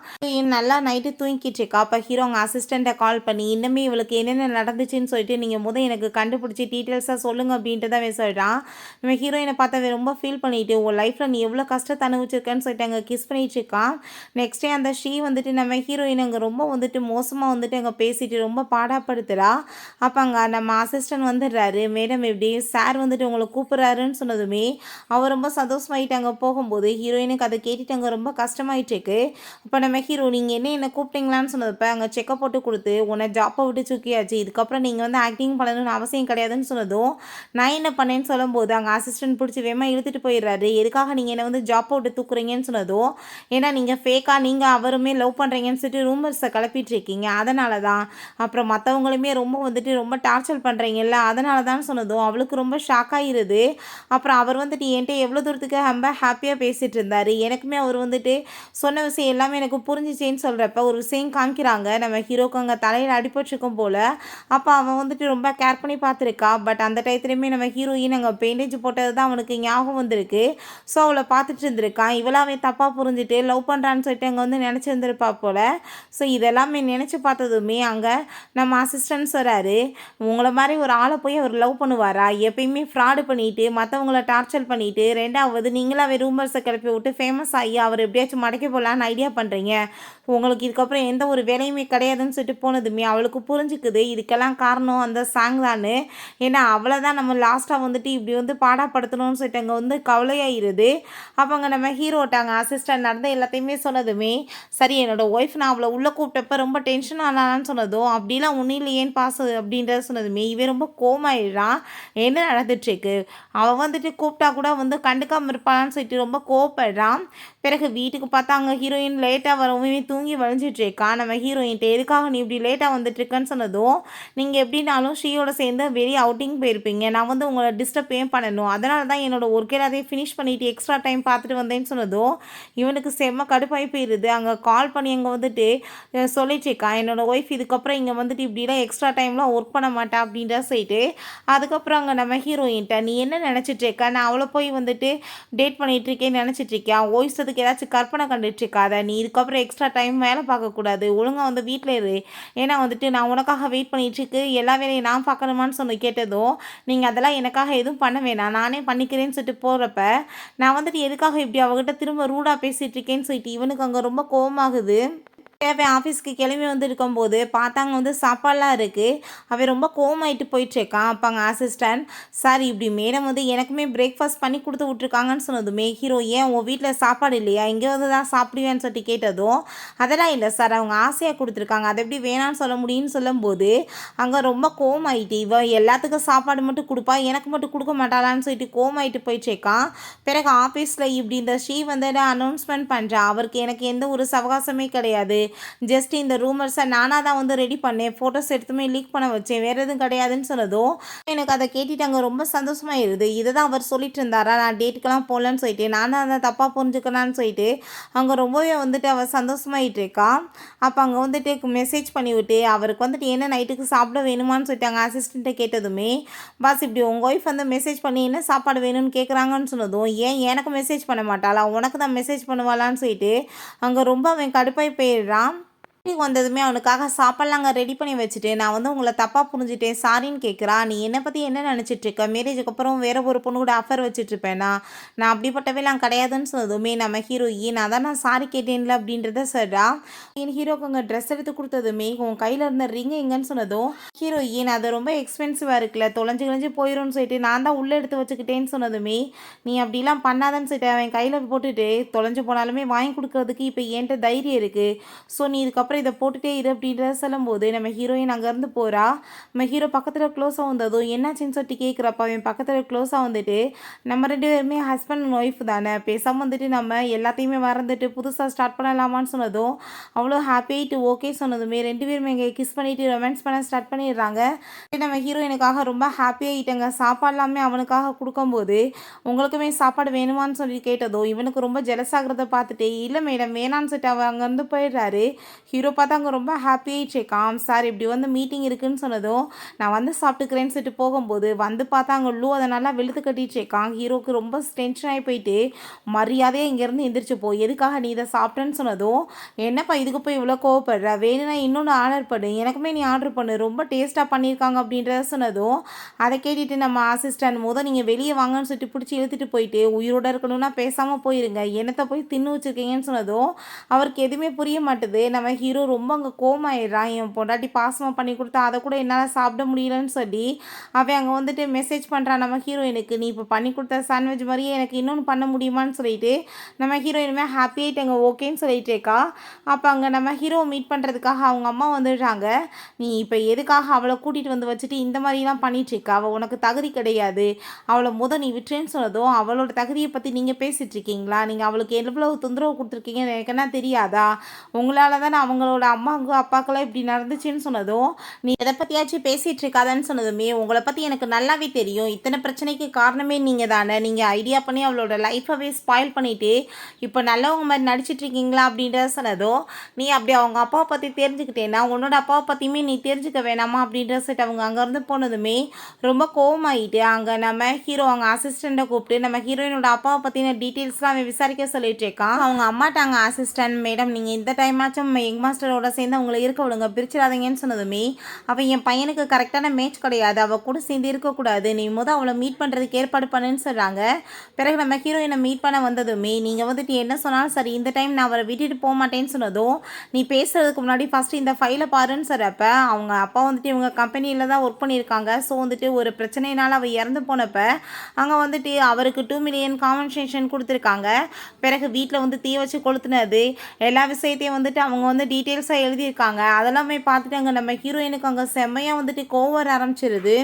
நல்லா நைட்டு தூங்கிட்டு இருக்கா. அப்போ ஹீரோ அவங்க அசிஸ்டண்ட்டை கால் பண்ணி இன்னுமே இவளுக்கு என்னென்ன நடந்துச்சுன்னு சொல்லிட்டு நீங்கள் எனக்கு கண்டுபிடிச்சி டீட்டெயில்ஸாக சொல்லுங்கள் அப்படின்ட்டு தான் சொல்கிறான். நம்ம ஹீரோயினை பார்த்தா ரொம்ப ஃபீல் பண்ணிட்டு உன் லைஃப்பில் நீ எவ்வளோ கஷ்டத்தை அனுபவிச்சிருக்கேன்னு சொல்லிட்டு அங்கே கிஸ் பண்ணிட்டு இருக்கான். நெக்ஸ்ட் டே அந்த ஸ்ரீ வந்துட்டு நம்ம ஹீரோயின் அங்கே ரொம்ப வந்துட்டு மோசமாக வந்துட்டு அங்கே பேசிட்டு ரொம்ப பாடாப்படுத்துகிறா. அப்போ அங்கே நம்ம அசிஸ்டன்ட் வந்துடுறாரு. மேடம் எப்படி சார் வந்துட்டு உங்களை கூப்பிட்றாருன்னு சொன்னதுமே அவர் ரொம்ப சந்தோஷமாயிட்டு அங்கே போகும்போது ஹீரோயினுக்கு அதை கேட்டுட்டு அங்கே ரொம்ப கஷ்டமாயிட்டு இருக்கு. அப்போ நம்ம ஹீரோ நீங்கள் என்ன கூப்பிட்டீங்களான்னு சொன்னதுப்போ அங்கே செக்கப் போட்டு கொடுத்து உன்னை ஜாப்பை விட்டு தூக்கியாச்சு, இதுக்கப்புறம் நீங்கள் வந்து ஆக்டிங் பண்ணணும்னு அவசியம் கிடையாதுன்னு சொன்னதும், நான் என்ன பண்ணேன்னு சொல்லும்போது அங்கே அசிஸ்டன்ட் பிடிச்சி வேமா இழுத்துட்டு போயிடுறாரு. எதுக்காக நீங்கள் என்னை வந்து ஜாப்பை விட்டு தூக்குறீங்கன்னு சொன்னதும், ஏன்னா நீங்கள் ஃபேக்காக நீங்கள் அவருமே லவ் பண்ணுறீங்கன்னு சொல்லிட்டு ரூமர்ஸை கிளப்பிட்டு இருக்கீங்க, அதனால தான், அப்புறம் மற்றவங்களுமே ரொம்ப வந்துட்டு ரொம்ப டார்ச்சர் பண்ணுறீங்கல்ல அதனால தான் சொன்னதும் அவளுக்கு ரொம்ப ஷாக் ஆகிருது. அப்புறம் அவர் வந்துட்டு என்கிட்ட எவ்வளோ தூரத்துக்கு ரொம்ப ஹாப்பியாக பேசிகிட்டு இருந்தார், எனக்குமே அவர் வந்துட்டு சொன்ன விஷயம் எல்லாமே எனக்கு புரிஞ்சிச்சேன்னு சொல்கிறப்ப ஒரு விஷயம் காமிக்கிறாங்க. நம்ம ஹீரோக்கு அங்கே தலையில் அடிபட்டிருக்கும் போல். அப்போ அவன் வந்துட்டு ரொம்ப கேர் பண்ணி பார்த்துருக்கா. பட் அந்த டயத்துலையுமே நம்ம ஹீரோயின் அங்கே பேண்டேஜ் போட்டது தான் அவனுக்கு ஞாபகம் வந்திருக்கு. ஸோ அவளை பார்த்துட்டு இருந்திருக்கான். இவளாவே தப்பாக புரிஞ்சுட்டு லவ் பண்ணுறான்னு சொல்லிட்டு அங்கே வந்து நினச்சிருந்துருப்பா போல். ஸோ இதெல்லாமே நினச்சி பார்த்ததுமே அங்கே நம்ம அசிஸ்டன்ஸ் வராரு. உங்களை மாதிரி ஒரு ஆளை போய் அவர் லவ் பண்ணுவாரா, எப்பயுமே ஃப்ராடு பண்ணிவிட்டு மற்றவங்கள டார்ச்சர் பண்ணிவிட்டு, ரெண்டாவது நீங்களாவே ரூமர்ஸை கிளப்பி விட்டு ஃபேமஸ் ஆகி அவர் எப்படியாச்சும் மடக்கி போகலான்னு ஐடியா பண்ணுறீங்க, உங்களுக்கு இதுக்கப்புறம் எந்த ஒரு வேலையுமே கிடையாதுன்னு சொல்லிட்டு போனதுமே அவளுக்கு புரிஞ்சுக்குது இதுக்கெல்லாம் காரணம் அந்த சாங் தானு. ஏன்னா அவளை தான் நம்ம லாஸ்ட்டாக வந்துட்டு இப்படி வந்து பாடாப்படுத்தணும்னு சொல்லிட்டு அங்கே வந்து கவலையாயிருது. அப்போ அங்கே நம்ம ஹீரோட்டாங்க அசிஸ்டன்ட் நடந்த எல்லாத்தையுமே சொன்னதுமே, சரி என்னோட ஒய்ஃப் நான் அவளை உள்ளே கூப்பிட்டப்ப ரொம்ப டென்ஷன் ஆனான்னு சொன்னதும், அப்படிலாம் ஒன்றும் இல்லையேன்னு பாசு அப்படின்றத சொன்னதுமே இவன் ரொம்ப கோமாயிடுறான். என்ன நடந்துட்டுருக்கு, அவள் வந்துட்டு கூப்பிட்டா கூட வந்து கண்டுக்காமல் இருப்பாளான்னு சொல்லிட்டு ரொம்ப கோவப்படுறான். பிறகு வீட்டுக்கு பார்த்தா அங்கே ஹீரோயின் லேட்டாக வரவும் தூங்கி வழிஞ்சிட்ருக்கா. நம்ம ஹீரோயின்ட்டு எதுக்காக நீ இப்படி லேட்டாக வந்துட்டுருக்கன்னு சொன்னதும், நீங்கள் எப்படின்னாலும் ஸ்ரீயோட சேர்ந்து வெளியே அவுட்டிங் போயிருப்பீங்க, நான் வந்து உங்களை டிஸ்டர்ப் ஏன் பண்ணணும், அதனால தான் என்னோட ஒர்க் எல்லாத்தையும் ஃபினிஷ் பண்ணிவிட்டு எக்ஸ்ட்ரா டைம் பார்த்துட்டு வந்தேன்னு சொன்னதும் இவனுக்கு செம்ம கடுப்பாகி போயிடுது. அங்கே கால் பண்ணி அங்கே வந்துட்டு சொல்லிட்டுருக்கான் என்னோடய ஒய்ஃப் இதுக்கப்புறம் இங்கே வந்துட்டு இப்படிலாம் எக்ஸ்ட்ரா டைம்லாம் ஒர்க் பண்ண மாட்டேன் அப்படின்ற சொல்லிட்டு. அதுக்கப்புறம் அங்கே நம்ம ஹீரோயின்ட்ட நீ என்ன நினச்சிட்ருக்க, நான் அவளை போய் வந்துட்டு டேட் பண்ணிகிட்ருக்கேன்னு நினச்சிட்ருக்கியா, ஓய்ஸதுக்கு ஏதாச்சும் கற்பனை கண்டுட்ருக்காத, நீ இதுக்கப்புறம் எக்ஸ்ட்ரா டைம் வேலை பார்க்கக்கூடாது, ஒழுங்காக வந்து வீட்டில் இரு, ஏன்னா வந்துட்டு நான் உனக்காக வெயிட் பண்ணிகிட்ருக்கு, எல்லா வேலையும் நான் பார்க்கணுமான்னு சொல்லி கேட்டதும், நீங்கள் அதெல்லாம் எனக்காக எதுவும் பண்ண வேணாம், நானே பண்ணிக்கிறேன்னு சொல்லிட்டு போகிறப்ப நான் வந்துட்டு எதுக்காக இப்படி அவகிட்ட திரும்ப ரூடாக பேசிகிட்டு இருக்கேன்னு சொல்லிட்டு இவனுக்கு அங்கே ரொம்ப கோவமாகுது. அவன் ஆஃபீஸ்க்கு கிளம்பி வந்துருக்கும்போது பார்த்தாங்க வந்து சாப்பாடெலாம் இருக்குது. அவன் ரொம்ப கோவமாயிட்டு போயிட்டுருக்கான். அப்போ அங்கே அசிஸ்டன்ட் சார் இப்படி மேடம் வந்து எனக்குமே பிரேக்ஃபாஸ்ட் பண்ணி கொடுத்து விட்ருக்காங்கன்னு சொன்னதுமே ஹீரோ ஏன் உங்கள் வீட்டில் சாப்பாடு இல்லையா, இங்கே வந்து தான் சாப்பிடுவேன்னு சொல்லிட்டு கேட்டதும், அதெல்லாம் இல்லை சார் அவங்க ஆசையாக கொடுத்துருக்காங்க, அதை எப்படி வேணான்னு சொல்ல முடியும்னு சொல்லும்போது அங்கே ரொம்ப கோவமாயிட்டு இவன் எல்லாத்துக்கும் சாப்பாடு மட்டும் கொடுப்பா எனக்கு மட்டும் கொடுக்க மாட்டாளான்னு சொல்லிட்டு கோவமாயிட்டு போயிட்டுருக்கான். பிறகு ஆஃபீஸில் இப்படி இந்த ஸ்ரீ வந்து அனௌன்ஸ்மெண்ட் பண்ணுறா, அவருக்கு எனக்கு எந்த ஒரு சவகாசமே கிடையாது, ஜஸ்ட் இந்த ரூமர்ஸை நானாக தான் வந்து ரெடி பண்ணேன், ஃபோட்டோஸ் எடுத்துமே லீக் பண்ண வச்சேன், வேறு எதுவும் கிடையாதுன்னு சொன்னதும் எனக்கு அதை கேட்டுட்டு அங்கே ரொம்ப சந்தோஷமாயிருது. இதை தான் அவர் சொல்லிட்டு இருந்தாரா, நான் டேட்டுக்கெல்லாம் போகலன்னு சொல்லிட்டு நான் தான் அதை தப்பாக புரிஞ்சுக்கலான்னு சொல்லிட்டு அங்கே ரொம்பவே வந்துட்டு அவள் சந்தோஷமாயிட்டு இருக்கா. அப்போ அங்கே வந்துட்டு மெசேஜ் பண்ணிவிட்டு அவருக்கு வந்துட்டு என்ன நைட்டுக்கு சாப்பிட வேணுமான்னு சொல்லிட்டு அங்கே அசிஸ்டண்ட்டை கேட்டதுமே, பாஸ் இப்படி உங்கள் ஒய்ஃப் வந்து மெசேஜ் பண்ணி என்ன சாப்பாடு வேணும்னு கேட்குறாங்கன்னு சொன்னதும், ஏன் எனக்கு மெசேஜ் பண்ண மாட்டாளா, உனக்கு தான் மெசேஜ் பண்ணுவாளான்னு சொல்லிட்டு அங்கே ரொம்ப அவன் கடுப்பாய் போயிடுறான். வீட்டுக்கு வந்ததுமே அவனுக்காக சாப்பாடுலாம் அங்கே ரெடி பண்ணி வச்சுட்டு, நான் வந்து உங்கள தப்பா புரிஞ்சுட்டேன் சாரின்னு கேட்குறா. நீ என்ன பத்தி என்ன நினைச்சிட்டு இருக்க? மேரேஜுக்கு அப்புறம் வேற ஒரு பொண்ணு கூட அஃபேர் வச்சுட்டு இருப்பேனா? நான் அப்படிப்பட்டவைலாம் கிடையாதுன்னு சொன்னதுமே நம்ம ஹீரோயின் அதான் நான் சாரி கேட்டேன்ல அப்படின்றத சொல்றா. என் ஹீரோக்கு அங்கே ட்ரெஸ் எடுத்து கொடுத்ததுமே உன் கையில் இருந்த ரிங் எங்கன்னு சொன்னதும் ஹீரோயின் அது ரொம்ப எக்ஸ்பென்சிவாக இருக்குல்ல, தொலைஞ்சு கிழிஞ்சு போயிரும்னு சொல்லிட்டு நான் தான் உள்ளே எடுத்து வச்சுக்கிட்டேன்னு சொன்னதுமே நீ அப்படிலாம் பண்ணாதன்னு சொல்லிட்டு அவன் கையில் போட்டுட்டு தொலைஞ்சு போனாலுமே வாங்கி கொடுக்கறதுக்கு இப்போ என்கிட்ட தைரியம் இருக்குது. ஸோ நீ இதுக்கப்புறம் இதை போட்டுகிட்டே இரு அப்படின்றத சொல்லும்போது நம்ம ஹீரோயின் அங்கேருந்து போகிறா. நம்ம ஹீரோ பக்கத்தில் க்ளோஸாக வந்ததும் என்னாச்சின்னு சொல்லிட்டு கேட்குறப்ப அவன் பக்கத்தில் க்ளோஸாக வந்துட்டு நம்ம 2 பேருமே ஹஸ்பண்ட் அண்ட் ஒய்ஃப் தானே, பேசாமல் வந்துட்டு நம்ம எல்லாத்தையுமே மறந்துட்டு புதுசாக ஸ்டார்ட் பண்ணலாமான்னு சொன்னதும் அவ்வளோ ஹாப்பியாகிட்டு ஓகே சொன்னதுமே 2 பேருமே இங்கே கிஸ் பண்ணிவிட்டு ரொமான்ஸ் பண்ண ஸ்டார்ட் பண்ணிடுறாங்க. நம்ம ஹீரோயினுக்காக ரொம்ப ஹாப்பியாகிட்டங்க. சாப்பாடுலாமே அவனுக்காக கொடுக்கும்போது உங்களுக்குமே சாப்பாடு வேணுமான்னு சொல்லி கேட்டதோ இவனுக்கு ரொம்ப ஜெலஸாகிறத பார்த்துட்டு இல்லை மேடம் வேணான்னு சொல்லிட்டு அவன் அங்கேருந்து போயிடுறாரு. ஹீரோ பார்த்தா அங்கே ரொம்ப ஹாப்பியாகிட்ருக்கான். சார் இப்படி வந்து மீட்டிங் இருக்குதுன்னு சொன்னதும் நான் வந்து சாப்பிட்டுக்கிறேன்னு சொல்லிட்டு போகும்போது வந்து பார்த்தா அங்கே லூ அதை நல்லா வெளுத்து கட்டிகிட்ருக்கான். ஹீரோக்கு ரொம்ப டென்ஷன் ஆகி போயிட்டு மரியாதையாக இங்கேருந்து எந்திரிச்சு போ, எதுக்காக நீ இதை சாப்பிட்டேன்னு சொன்னதும் என்னப்பா இதுக்கு போய் இவ்வளோ கோவப்படுற, வேணும்னா இன்னொன்று ஆர்டர் பண்ணு, எனக்குமே நீ ஆர்டர் பண்ணு, ரொம்ப டேஸ்ட்டாக பண்ணியிருக்காங்க அப்படின்றத சொன்னதும் அதை கேட்டுட்டு நம்ம அசிஸ்டன்ட் நீங்கள் வெளியே வாங்கன்னு சொல்லிட்டு பிடிச்சி இழுத்துட்டு போயிட்டு உயிரோட இருக்கணும்னா பேசாமல் போயிருங்க, என்னத்தை போய் தின்னு வச்சுருக்கீங்கன்னு சொன்னதும் அவருக்கு எதுவுமே புரிய மாட்டுது. நம்ம ஹீரோ ரொம்ப அங்கே கோமாயிடுறான். என் பொண்டாட்டி பாசமாக பண்ணி கொடுத்தா அதை கூட என்னால் சாப்பிட முடியலன்னு சொல்லி அவன் அங்கே வந்துட்டு மெசேஜ் பண்ணுறான் நம்ம ஹீரோயினுக்கு, நீ இப்போ பண்ணி கொடுத்த சாண்ட்விச் மாதிரியே எனக்கு இன்னொன்று பண்ண முடியுமான்னு சொல்லிட்டு நம்ம ஹீரோயினுமே ஹாப்பியாகிட்டு அங்கே ஓகேன்னு சொல்லிட்டு இருக்கா. அப்போ அங்கே நம்ம ஹீரோ மீட் பண்ணுறதுக்காக அவங்க அம்மா வந்துடுறாங்க. நீ இப்போ எதுக்காக அவளை கூட்டிகிட்டு வந்து வச்சுட்டு இந்த மாதிரிலாம் பண்ணிகிட்ருக்கா, அவள் உனக்கு தகுதி கிடையாது, அவளை நீ விட்டுறேன்னு சொன்னதும் அவளோட தகுதியை பற்றி நீங்கள் பேசிகிட்டு இருக்கீங்களா, நீங்கள் அவளுக்கு எவ்வளவு தொந்தரவு கொடுத்துருக்கீங்கன்னு எனக்கு என்ன தெரியாதா, உங்களால் தானே அவங்களோட அம்மாவுக்கு அப்பாக்கெல்லாம் இப்படி நடந்துச்சுன்னு சொன்னதும் நீ எதை பற்றியாச்சும் பேசிகிட்டு இருக்காதான்னு சொன்னதுமே உங்களை பற்றி எனக்கு நல்லாவே தெரியும், இத்தனை பிரச்சனைக்கு காரணமே நீங்கள் தானே, நீங்கள் ஐடியா பண்ணி அவளோட லைஃபவே ஸ்பாயில் பண்ணிவிட்டு இப்போ நல்லவங்க மாதிரி நடிச்சிட்டு இருக்கீங்களா அப்படின்றத சொன்னதும் நீ அப்படி அவங்க அப்பாவை பற்றி தெரிஞ்சுக்கிட்டேன்னா உன்னோட அப்பாவை பற்றியுமே நீ தெரிஞ்சுக்க வேணாமா அப்படின்ற சொல்லிட்டு அவங்க அங்கேருந்து போனதுமே ரொம்ப கோவமாயிட்டு அங்கே நம்ம ஹீரோ அவங்க அசிஸ்டண்ட்டை கூப்பிட்டு நம்ம ஹீரோயினோட அப்பாவை பற்றின டீட்டெயில்ஸ்லாம் அவன் விசாரிக்க சொல்லிட்டு இருக்கான். அவங்க அம்மாட்டாங்க அசிஸ்டன்ட் மேடம் நீங்கள் இந்த டைமாச்சும் யங் மாஸ்டரோட சேர்ந்து அவங்கள இருக்க விடுங்க, பிரிச்சிடாதீங்கன்னு சொன்னதுமே அவள் என் பையனுக்கு கரெக்டான மேட்ச் கிடையாது, அவள் கூட சேர்ந்து இருக்கக்கூடாது, நீ அவளை மீட் பண்ணுறதுக்கு ஏற்பாடு பண்ணுன்னு சொல்கிறாங்க. பிறகு நம்ம ஹீரோயினை மீட் பண்ண வந்ததுமே நீங்கள் வந்துட்டு என்ன சொன்னாலும் சரி இந்த டைம் நான் அவரை விட்டுட்டு போக மாட்டேன்னு சொன்னதும் நீ பேசுறதுக்கு முன்னாடி ஃபஸ்ட்டு இந்த ஃபைலை பாருன்னு சொல்கிறப்ப அவங்க அப்பா வந்துட்டு இவங்க கம்பெனியில் தான் ஒர்க் பண்ணியிருக்காங்க. ஸோ வந்துட்டு ஒரு பிரச்சனையினால் அவள் இறந்து போனப்ப அங்கே வந்துட்டு அவருக்கு 2 மில்லியன் காம்பன்சேஷன் கொடுத்துருக்காங்க. பிறகு வீட்டில் வந்து தீ வச்சு கொளுத்துனது எல்லா விஷயத்தையும் வந்துட்டு அவங்க வந்து டீட்டெயில்ஸாக எழுதியிருக்காங்க. அதெல்லாமே பார்த்துட்டு அங்கே நம்ம ஹீரோயினுக்கு அங்கே செம்மையாக வந்துட்டு கோவம் வர ஆரம்பிச்சிருது.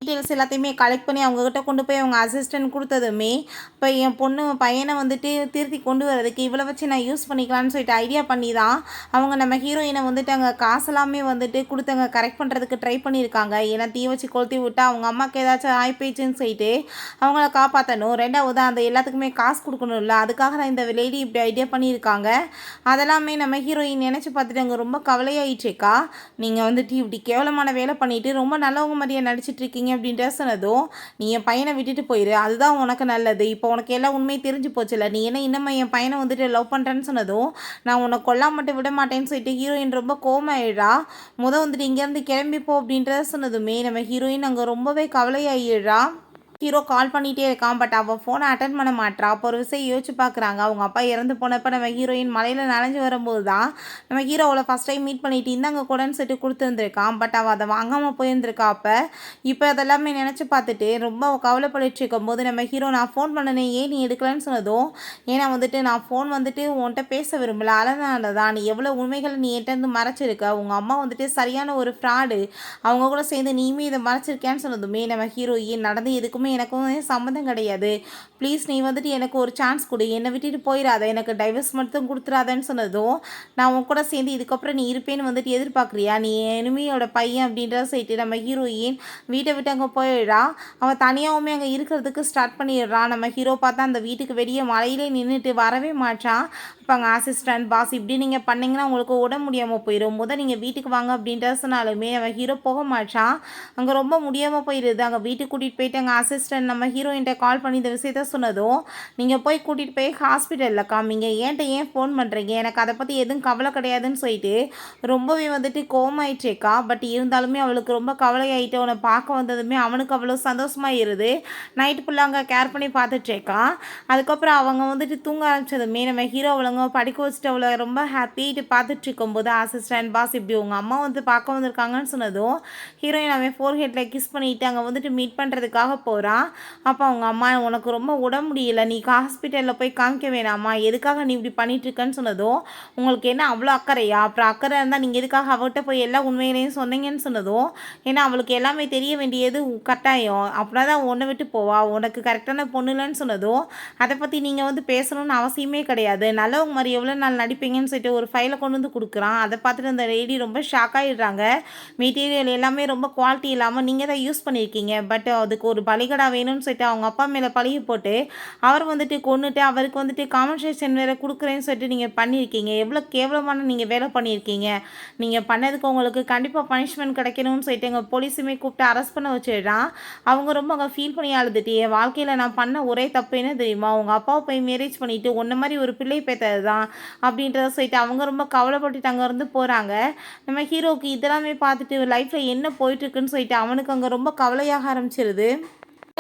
டீட்டெயில்ஸ் எல்லாத்தையுமே கலெக்ட் பண்ணி அவங்கக்கிட்ட கொண்டு போய் அவங்க அசிஸ்டன்ட் கொடுத்ததுமே இப்போ என் பையனை வந்துட்டு திருத்தி கொண்டு வரதுக்கு இவ்வளோ வச்சு நான் யூஸ் பண்ணிக்கலான்னு சொல்லிட்டு ஐடியா பண்ணி தான் அவங்க நம்ம ஹீரோயினை வந்துட்டு அங்கே காசெல்லாமே வந்துட்டு கொடுத்து அங்கே கரெக்ட் பண்ணுறதுக்கு ட்ரை பண்ணியிருக்காங்க. ஏன்னா தீ வச்சு கொளுத்தி விட்டா அவங்க அம்மாவுக்கு ஏதாச்சும் ஆயிப்போயிடுச்சுன்னு சொல்லிட்டு அவங்கள காப்பாற்றணும். ரெண்டாவது அந்த எல்லாத்துக்குமே காசு கொடுக்கணும்ல, அதுக்காக தான் இந்த லேடி இப்படி ஐடியா பண்ணியிருக்காங்க. அதெல்லாமே நம்ம ஹீரோயின் நினச்சி பார்த்துட்டு அங்கே ரொம்ப கவலையாயிட்டுருக்கா. நீங்கள் வந்துட்டு இப்படி கேவலமான வேலை பண்ணிவிட்டு ரொம்ப நல்லவங்க மாதிரியே நடிச்சிட்டு இருக்கீங்க அப்படின்ற சொன்னதும் நீ என் பையனை விட்டுட்டு போயிரு, அதுதான் உனக்கு நல்லது, இப்போ உனக்கு எல்லாம் உண்மையை தெரிஞ்சு போச்சுல, நீ என்ன இன்னும் என் பையனை வந்துட்டு லவ் பண்ணுறேன்னு சொன்னதும் நான் உன்னை கொல்லாம மட்டும் விட மாட்டேன்னு சொல்லிட்டு ஹீரோயின் ரொம்ப கோமாயிடுறா. வந்துட்டு இங்கேருந்து கிளம்பிப்போ அப்படின்றத சொன்னதுமே நம்ம ஹீரோயின் அங்கே ரொம்பவே கவலையாயிடுறா. ஹீரோ கால் பண்ணிகிட்டே இருக்கான். பட் அவள் ஃபோனை அட்டன் பண்ண மாட்டா. அப்போ ஒரு விஷயம் யோசிச்சு பார்க்குறாங்க. அவங்க அப்பா இறந்து போனப்போ நம்ம ஹீரோயின் மலையில் நனைஞ்சு வரும்போது தான் நம்ம ஹீரோ அவளை ஃபஸ்ட் டைம் மீட் பண்ணிட்டு இந்தாங்க கூடன்னு சொல்லிட்டு கொடுத்துருந்துருக்கான். பட் அவள் அதை வாங்காமல் போயிருந்துருக்கா. இப்போ அதெல்லாமே நினச்சி பார்த்துட்டு ரொம்ப கவலைப்பட்டு இருக்கும்போது நம்ம ஹீரோ நான் ஃபோன் பண்ணினேன் ஏன் நீ எடுக்கலன்னு சொன்னதும் ஏன்னா வந்துட்டு நான் ஃபோன் வந்துட்டு உன்கிட்ட பேச விரும்பல, அதனால தான் நீ எவ்வளோ உண்மைகளை நீ என்கிட்ட மறைச்சிருக்க, உங்கள் அம்மா வந்துட்டு சரியான ஒரு ஃப்ராடு, அவங்க கூட சேர்ந்து நீயுமே இதை மறைச்சிருக்கேன்னு சொன்னதுமே நம்ம ஹீரோயின் நடந்து எதுக்குமே எனக்கும் சம்மந்தம் கிடையாது, ப்ளீஸ் நீ வந்துட்டு எனக்கு ஒரு சான்ஸ் கொடு, என்னை விட்டுட்டு போயிடாத, எனக்கு டைவர்ஸ் மட்டும் கொடுத்துடாதன்னு சொன்னதும் நான் உன் கூட சேர்ந்து இதுக்கப்புறம் நீ இருப்பேன்னு வந்துட்டு எதிர்பார்க்குறியா, நீ எனிமியோட பையன் அப்படின்றத சொல்லிட்டு நம்ம ஹீரோயின் வீட்டை விட்டு அங்கே போயிடுறா. அவன் தனியாகவுமே அங்கே இருக்கிறதுக்கு ஸ்டார்ட் பண்ணிடுறான். நம்ம ஹீரோ பார்த்தா அந்த வீட்டுக்கு வெளியே மழையிலே நின்றுட்டு வரவே மாட்டான். இப்போ அங்கே அசிஸ்டன்ட் பாஸ் இப்படி நீங்கள் பண்ணிங்கன்னா உங்களுக்கு உடம்பு முடியாமல் போயிடும், நீங்கள் வீட்டுக்கு வாங்க அப்படின்ற சொன்னாலுமே அவன் ஹீரோ போக மாட்டான். அங்கே ரொம்ப முடியாமல் போயிடுது. அங்கே வீட்டுக்கு கூட்டிகிட்டு போயிட்டு அங்கே அசிஸ்டன்ட் நம்ம ஹீரோயின்ட்ட கால் பண்ணி இந்த விஷயத்த சொன்னதும், நீங்கள் போய் கூட்டிகிட்டு போய் ஹாஸ்பிட்டலில் காமிங்க, ஏன்ட்ட ஏன் ஃபோன் பண்ணுறீங்க, எனக்கு அதை பற்றி எதுவும் கவலை கிடையாதுன்னு சொல்லிட்டு ரொம்பவே வந்துட்டு கோவமாயிடுச்சேக்கா. பட் இருந்தாலுமே அவளுக்கு ரொம்ப கவலையாயிட்டு அவனை பார்க்க வந்ததுமே அவனுக்கு அவ்வளோ சந்தோஷமாயிருது. நைட்டு ஃபுல்லாக அங்கே கேர் பண்ணி பார்த்துட்ருக்கான். அதுக்கப்புறம் அவங்க வந்துட்டு தூங்க ஆரம்பிச்சதுமே நம்ம ஹீரோ அவளங்க படிக்க வச்சுட்டு அவளை ரொம்ப ஹாப்பிட்டு பார்த்துட்டு இருக்கும்போது அசிஸ்டன்ட் பாஸ் இப்படி உங்கள் அம்மா வந்து பார்க்க வந்திருக்காங்கன்னு சொன்னதும் ஹீரோயின் அவன் ஃபோர்ஹெட்டில் கிஸ் பண்ணிவிட்டு அங்கே வந்துட்டு மீட் பண்ணுறதுக்காக போகிறான். அப்போ அவங்க அம்மா உனக்கு ரொம்ப உடம்பு முடியல, நீ ஹாஸ்பிட்டலில் போய் காமிக்க வேணாமா, எதுக்காக நீ இப்படி பண்ணிட்டுருக்கன்னு சொன்னதும் உங்களுக்கு என்ன அவ்வளோ அக்கறையா, அப்புறம் அக்கறை இருந்தால் நீங்கள் எதுக்காக அவர்கிட்ட போய் எல்லா உண்மையிலையும் சொன்னீங்கன்னு சொன்னதும் ஏன்னா அவளுக்கு எல்லாமே தெரிய வேண்டியது கட்டாயம், அப்படின்னா தான் உன்னை விட்டு போவா, உனக்கு கரெக்டான பொண்ணு இல்லைன்னு சொன்னதும் அதை பற்றி நீங்கள் வந்து பேசணும்னு அவசியமே கிடையாது, நல்லவங்க மாதிரி எவ்வளோ நாள் நடிப்பீங்கன்னு சொல்லிட்டு ஒரு ஃபைலை கொண்டு வந்து கொடுக்குறான். அதை பார்த்துட்டு அந்த லேடி ரொம்ப ஷாக் ஆகிடுறாங்க. மெட்டீரியல் எல்லாமே ரொம்ப குவாலிட்டி இல்லாமல் நீங்கள் தான் யூஸ் பண்ணியிருக்கீங்க, பட் அதுக்கு ஒரு பலிகடா வேணும்னு சொல்லிட்டு அவங்க அப்பா மேலே பழிய போட்டு அவர் வந்துட்டு கொண்டுட்டு அவருக்கு வந்துட்டு காம்பன்சேஷன் வேறு கொடுக்குறேன்னு சொல்லிட்டு நீங்கள் பண்ணியிருக்கீங்க. எவ்வளோ கேவலமான நீங்கள் வேலை பண்ணியிருக்கீங்க, நீங்கள் பண்ணதுக்கு உங்களுக்கு கண்டிப்பாக பனிஷ்மெண்ட் கிடைக்கணும்னு சொல்லிட்டு எங்கள் போலீஸுமே கூப்பிட்டு அரெஸ்ட் பண்ண வச்சிடுறான். அவங்க ரொம்ப அங்கே ஃபீல் பண்ணி அழுதுட்டு என் வாழ்க்கையில் நான் பண்ண ஒரே தப்பு என்ன தெரியுமா, உங்கள் அப்பாவை போய் மேரேஜ் பண்ணிவிட்டு உன்ன மாதிரி ஒரு பிள்ளை பேத்தது தான் அப்படின்றத சொல்லிட்டு அவங்க ரொம்ப கவலைப்பட்டுட்டு அங்கேருந்து போகிறாங்க. நம்ம ஹீரோவுக்கு இதெல்லாமே பார்த்துட்டு லைஃப்பில் என்ன போயிட்டுருக்குன்னு சொல்லிட்டு அவனுக்கு அங்கே ரொம்ப கவலையாக ஆரம்பிச்சிருது.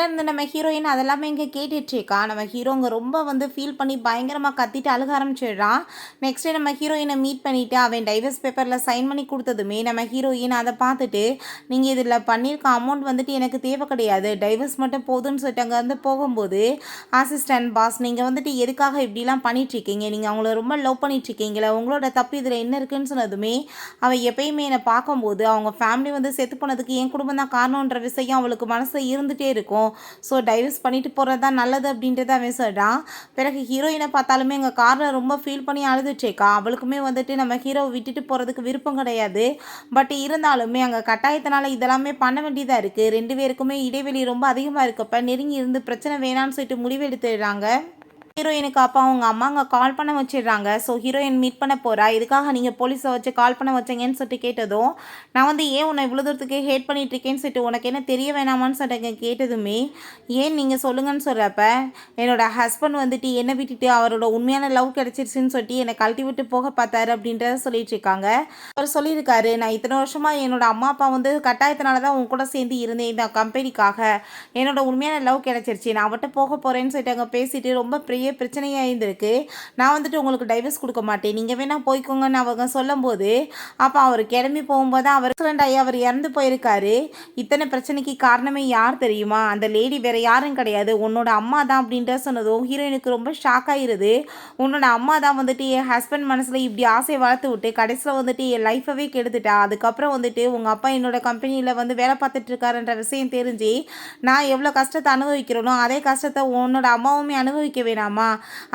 இருந்து நம்ம ஹீரோயின் அதெல்லாமே இங்கே கேட்டுட்ருக்கா. நம்ம ஹீரோங்க ரொம்ப வந்து ஃபீல் பண்ணி பயங்கரமாக கத்திட்டு அழுக ஆரம்பிச்சிடுறான். நெக்ஸ்ட்டு நம்ம ஹீரோயினை மீட் பண்ணிவிட்டு அவன் டைவர்ஸ் பேப்பரில் சைன் பண்ணி கொடுத்ததுமே நம்ம ஹீரோயின் அதை பார்த்துட்டு நீங்கள் இதில் பண்ணியிருக்க அமௌண்ட் வந்துட்டு எனக்கு தேவை கிடையாது, டைவர்ஸ் மட்டும் போதுன்னு சொல்லிட்டு அங்கே வந்து போகும்போது அசிஸ்டன்ட் பாஸ் நீங்கள் வந்துட்டு எதுக்காக இப்படிலாம் பண்ணிகிட்ருக்கீங்க, நீங்கள் அவங்கள ரொம்ப லவ் பண்ணிகிட்ருக்கீங்களே, உங்களோட தப்பு இதில் என்ன இருக்குன்னு சொன்னதுமே அவள் எப்பயுமே என்னை பார்க்கும்போது அவங்க ஃபேமிலி வந்து செத்து போனதுக்கு என் குடும்பம் தான் காரணன்ற விஷயம் அவளுக்கு மனசில் இருந்துகிட்டே இருக்கும், ஸோ டைவர்ஸ் பண்ணிட்டு போகிறது தான் நல்லது அப்படின்றத அவன் சொல்கிறான். பிறகு ஹீரோயினை பார்த்தாலுமே எங்கள் காரில் ரொம்ப ஃபீல் பண்ணி அழுதுட்ருக்கா. அவளுக்குமே வந்துட்டு நம்ம ஹீரோவை விட்டுட்டு போகிறதுக்கு விருப்பம் கிடையாது. பட் இருந்தாலுமே அங்கே கட்டாயத்தினால இதெல்லாமே பண்ண வேண்டியதாக இருக்குது. 2 பேருக்குமே இடைவெளி ரொம்ப அதிகமாக இருக்கப்போ நெருங்கி இருந்து பிரச்சனை வேணான்னு சொல்லிட்டு முடிவு எடுத்துடுறாங்க. ஹீரோயினுக்கு அப்போ அவங்க அம்மா அங்கே கால் பண்ண வச்சிடுறாங்க. ஸோ ஹீரோயின் மீட் பண்ண போகிறா. இதுக்காக நீங்கள் போலீஸை வச்சு கால் பண்ண வச்சீங்கன்னு சொல்லிட்டு கேட்டதும் நான் வந்து ஏன் உன்னை இவ்வளோ தூரத்துக்கு ஹேட் பண்ணிகிட்ருக்கேன்னு சொல்லிட்டு உனக்கு என்ன தெரிய வேணாமான்னு சொல்லிட்டு கேட்டதுமே ஏன் நீங்கள் சொல்லுங்கன்னு சொல்கிறப்ப என்னோடய ஹஸ்பண்ட் வந்துட்டு என்னை விட்டுட்டு அவரோட உண்மையான லவ் கிடச்சிருச்சுன்னு சொல்லிட்டு என்னை கழட்டி விட்டு போக பார்த்தாரு அப்படின்றத சொல்லிட்டு இருக்காங்க. அவர் சொல்லியிருக்காரு நான் இத்தனை வருஷமாக என்னோட அம்மா அப்பா வந்து கட்டாயத்தினால தான் உன் கூட சேர்ந்து இருந்தேன் இந்த கம்பெனிக்காக, என்னோட உண்மையான லவ் கிடச்சிருச்சு, நான் அவட்ட போக போகிறேன்னு சொல்லிட்டு அங்கே பேசிட்டு ரொம்ப பெரிய பிரச்சனையாக இருந்திருக்கு, நான் வந்துட்டு உங்களுக்கு டைவர்ஸ் கொடுக்க மாட்டேன், நீங்கள் வேணால் போய்க்கோங்கன்னு அவங்க சொல்லும்போது அப்போ அவர் கிளம்பி போகும்போது அவர் ஆக்சிடென்ட் ஆகி அவர் இறந்து போயிருக்காரு. இத்தனை பிரச்சனைக்கு காரணமே யார் தெரியுமா, அந்த லேடி வேறு யாரும் கிடையாது உன்னோட அம்மா தான் அப்படின்ற சொன்னதும் ஹீரோயினுக்கு ரொம்ப ஷாக் ஆகிருது. உன்னோட அம்மா தான் வந்துட்டு என் ஹஸ்பண்ட் மனசில் இப்படி ஆசையை வளர்த்து விட்டு கடைசியில் வந்துட்டு என் லைஃபவே கெடுத்துட்டா, அதுக்கப்புறம் வந்துட்டு உங்கள் அப்பா என்னோட கம்பெனியில் வந்து வேலை பார்த்துட்டு இருக்காருன்ற விஷயம் தெரிஞ்சு நான் எவ்வளோ கஷ்டத்தை அனுபவிக்கிறேனோ அதே கஷ்டத்தை உன்னோட அம்மாவுமே அனுபவிக்க வேணாமா,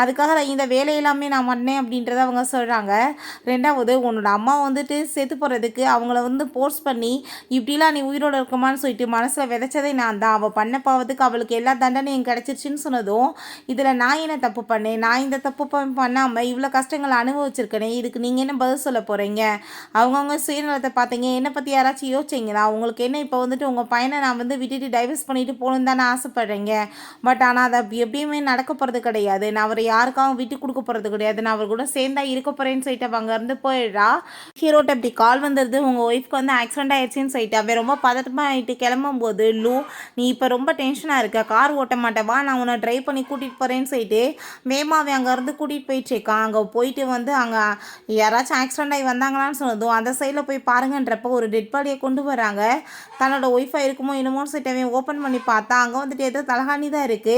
அதுக்காக இந்த வேலையெல்லாமே நான் பண்ணேன் அப்படின்றத அவங்க சொல்கிறாங்க. ரெண்டாவது உன்னோட அம்மா வந்துட்டு செத்து போகிறதுக்கு அவங்கள வந்து போர்ஸ் பண்ணி இப்படிலாம் நீ உயிரோடு இருக்கமான்னு சொல்லிட்டு மனசில் விதைச்சதே நான் தான், அவள் பண்ண பாவத்துக்கு அவளுக்கு எல்லா தண்டனையும் கிடச்சிருச்சுன்னு சொன்னதும் இதில் நான் என்ன தப்பு பண்ணேன், நான் இந்த தப்பு பண்ணாமல் இவ்வளோ கஷ்டங்களை அனுபவிச்சிருக்கேனே, இதுக்கு நீங்கள் என்ன பதில் சொல்ல போகிறீங்க, அவங்கவுங்க சுயநலத்தை பார்த்தீங்க, என்னை பற்றி யாராச்சும் யோசிச்சிங்களா, உங்களுக்கு என்ன இப்போ வந்துட்டு உங்கள் பையனை நான் வந்து விட்டுட்டு டைவர்ஸ் பண்ணிட்டு போகணுன்னு தானே ஆசைப்பட்றீங்க, பட் ஆனால் அதை எப்படியுமே நடக்க போகிறது கிடையாது, நான் அவரை யாருக்காகவும் விட்டு கொடுக்க போகிறது கிடையாது, நான் அவர் கூட சேர்ந்தா இருக்க போகிறேன்னு சொல்லிட்டு அவங்க இருந்து போயிடுறா. ஹீரோட்ட இப்படி கால் வந்துடுது உங்கள் ஒய்ஃப்க்கு வந்து ஆக்சிடென்ட் ஆயிடுச்சுன்னு சொல்லிட்டு அவன் ரொம்ப பதட்டமாக ஆகிட்டு கிளம்பும்போது லூ நீ இப்போ ரொம்ப டென்ஷனாக இருக்க, கார் ஓட்ட மாட்டேவா, நான் உன்னை ட்ரைவ் பண்ணி கூட்டிகிட்டு போகிறேன்னு சொல்லிட்டு வேமாவே அங்கேருந்து கூட்டிகிட்டு போயிட்டுருக்கான். அங்கே போயிட்டு வந்து அங்கே யாராச்சும் ஆக்சிடென்ட் ஆகி வந்தாங்களான்னு சொன்னதும் அந்த சைடில் போய் பாருங்கன்றப்போ ஒரு டெட் பாடியை கொண்டு வராங்க. தன்னோட ஒய்ஃபாக இருக்குமோ என்னமோன்னு சொல்லிட்டு அவன் ஓப்பன் பண்ணி பார்த்தா அங்கே வந்துட்டு ஏதோ தலகாணி தான் இருக்குது.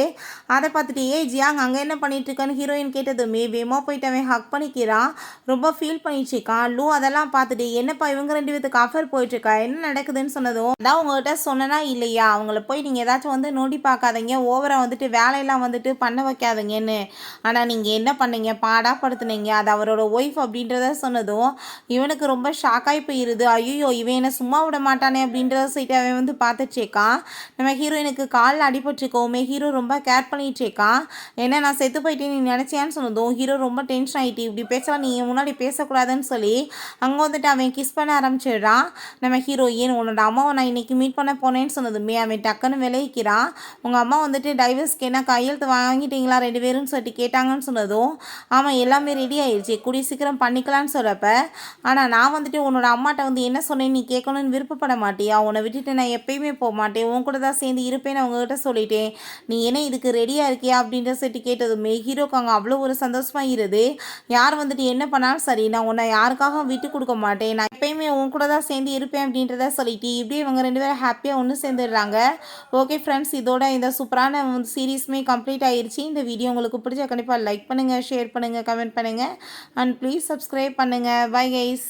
அதை பார்த்துட்டு ஜியாங் அங்கே என்ன பண்ணிட்டு இருக்கான்னு ஹீரோயின் கேட்டதுமே வேமா போயிட்டு அவன் ஹக் பண்ணிக்கிறான். ரொம்ப ஃபீல் பண்ணிட்டுருக்கான். லூ அதெல்லாம் பார்த்துட்டு என்னப்பா இவங்க 2 பேத்துக்கு அஃபர் போயிட்டுருக்கா, என்ன நடக்குதுன்னு சொன்னதும் அதான் உங்கள்கிட்ட சொன்னா இல்லையா, அவங்கள போய் நீங்கள் ஏதாச்சும் வந்து நோண்டி பார்க்காதீங்க, ஓவராக வந்துட்டு வேலையெல்லாம் வந்துட்டு பண்ண வைக்காதீங்கன்னு, ஆனால் நீங்கள் என்ன பண்ணீங்க பாடாப்படுத்துனீங்க, அது அவரோட ஒய்ஃப் அப்படின்றத சொன்னதும் இவனுக்கு ரொம்ப ஷாக்காகி போயிருது. ஐயோ இவன் என்ன சும்மா விட மாட்டானே அப்படின்றத சொல்லிட்டு அவன் வந்து பார்த்துட்ருக்கான். நம்ம ஹீரோயினுக்கு காலில் அடிபட்டுருக்கோமே ஹீரோ ரொம்ப கேர் பண்ணிகிட்ருக்கான். ஏன்னா நான் செத்து போயிட்டேன் நீ நினச்சியான்னு சொன்னதும் ஹீரோ ரொம்ப டென்ஷன் ஆகிட்டு, இப்படி பேசலாம் நீ என் முன்னாடி பேசக்கூடாதுன்னு சொல்லி அங்கே வந்துட்டு அவன் கிஸ் பண்ண ஆரம்பிச்சிடுறான். நம்ம ஹீரோயின் உன்னோட அம்மாவை நான் இன்றைக்கி மீட் பண்ண போனேன்னு சொன்னதுமே அவன் டக்குன்னு விலகிக்கிறான். உங்கள் அம்மா வந்துட்டு டைவர்ஸ்க்கு என்ன கையெழுத்து வாங்கிட்டீங்களா 2 பேருன்னு சொல்லிட்டு கேட்டாங்கன்னு சொன்னதும் ஆமாம் எல்லாமே ரெடி ஆயிடுச்சு கூடிய சீக்கிரம் பண்ணிக்கலான்னு சொல்கிறப்ப, ஆனால் நான் வந்துட்டு உன்னோட அம்மாட்ட வந்து என்ன சொன்னேன்னு நீ கேட்கணும்னு விருப்பப்பட மாட்டியா, உன்னை விட்டுட்டு நான் எப்பயுமே போக மாட்டேன், உன் கூட தான் சேர்ந்து இருப்பேன்னு அவங்ககிட்ட சொல்லிட்டேன், நீ என்ன இதுக்கு ரெடியாக இருக்கியா அப்படின்ற சொல்லிட்டு கேட்டதுமே ஹீரோக்கு அங்கே அவ்வளோ ஒரு சந்தோஷமாகிறது. யார் வந்துட்டு என்ன பண்ணாலும் சரி நான் உன்னை யாருக்காக விட்டு கொடுக்க மாட்டேன், நான் எப்பயுமே உன் கூட தான் சேர்ந்து இருப்பேன் அப்படின்றத சொல்லிட்டு இப்படியே இவங்க 2 பேரும் ஹாப்பியாக ஒன்று சேர்ந்துடுறாங்க. ஓகே ஃப்ரெண்ட்ஸ், இதோட இந்த சூப்பரான சீரீஸுமே கம்ப்ளீட் ஆயிடுச்சு. இந்த வீடியோ உங்களுக்கு பிடிச்ச கண்டிப்பாக லைக் பண்ணுங்கள், ஷேர் பண்ணுங்கள், கமெண்ட் பண்ணுங்கள் அண்ட் ப்ளீஸ் சப்ஸ்கிரைப் பண்ணுங்கள். Bye guys.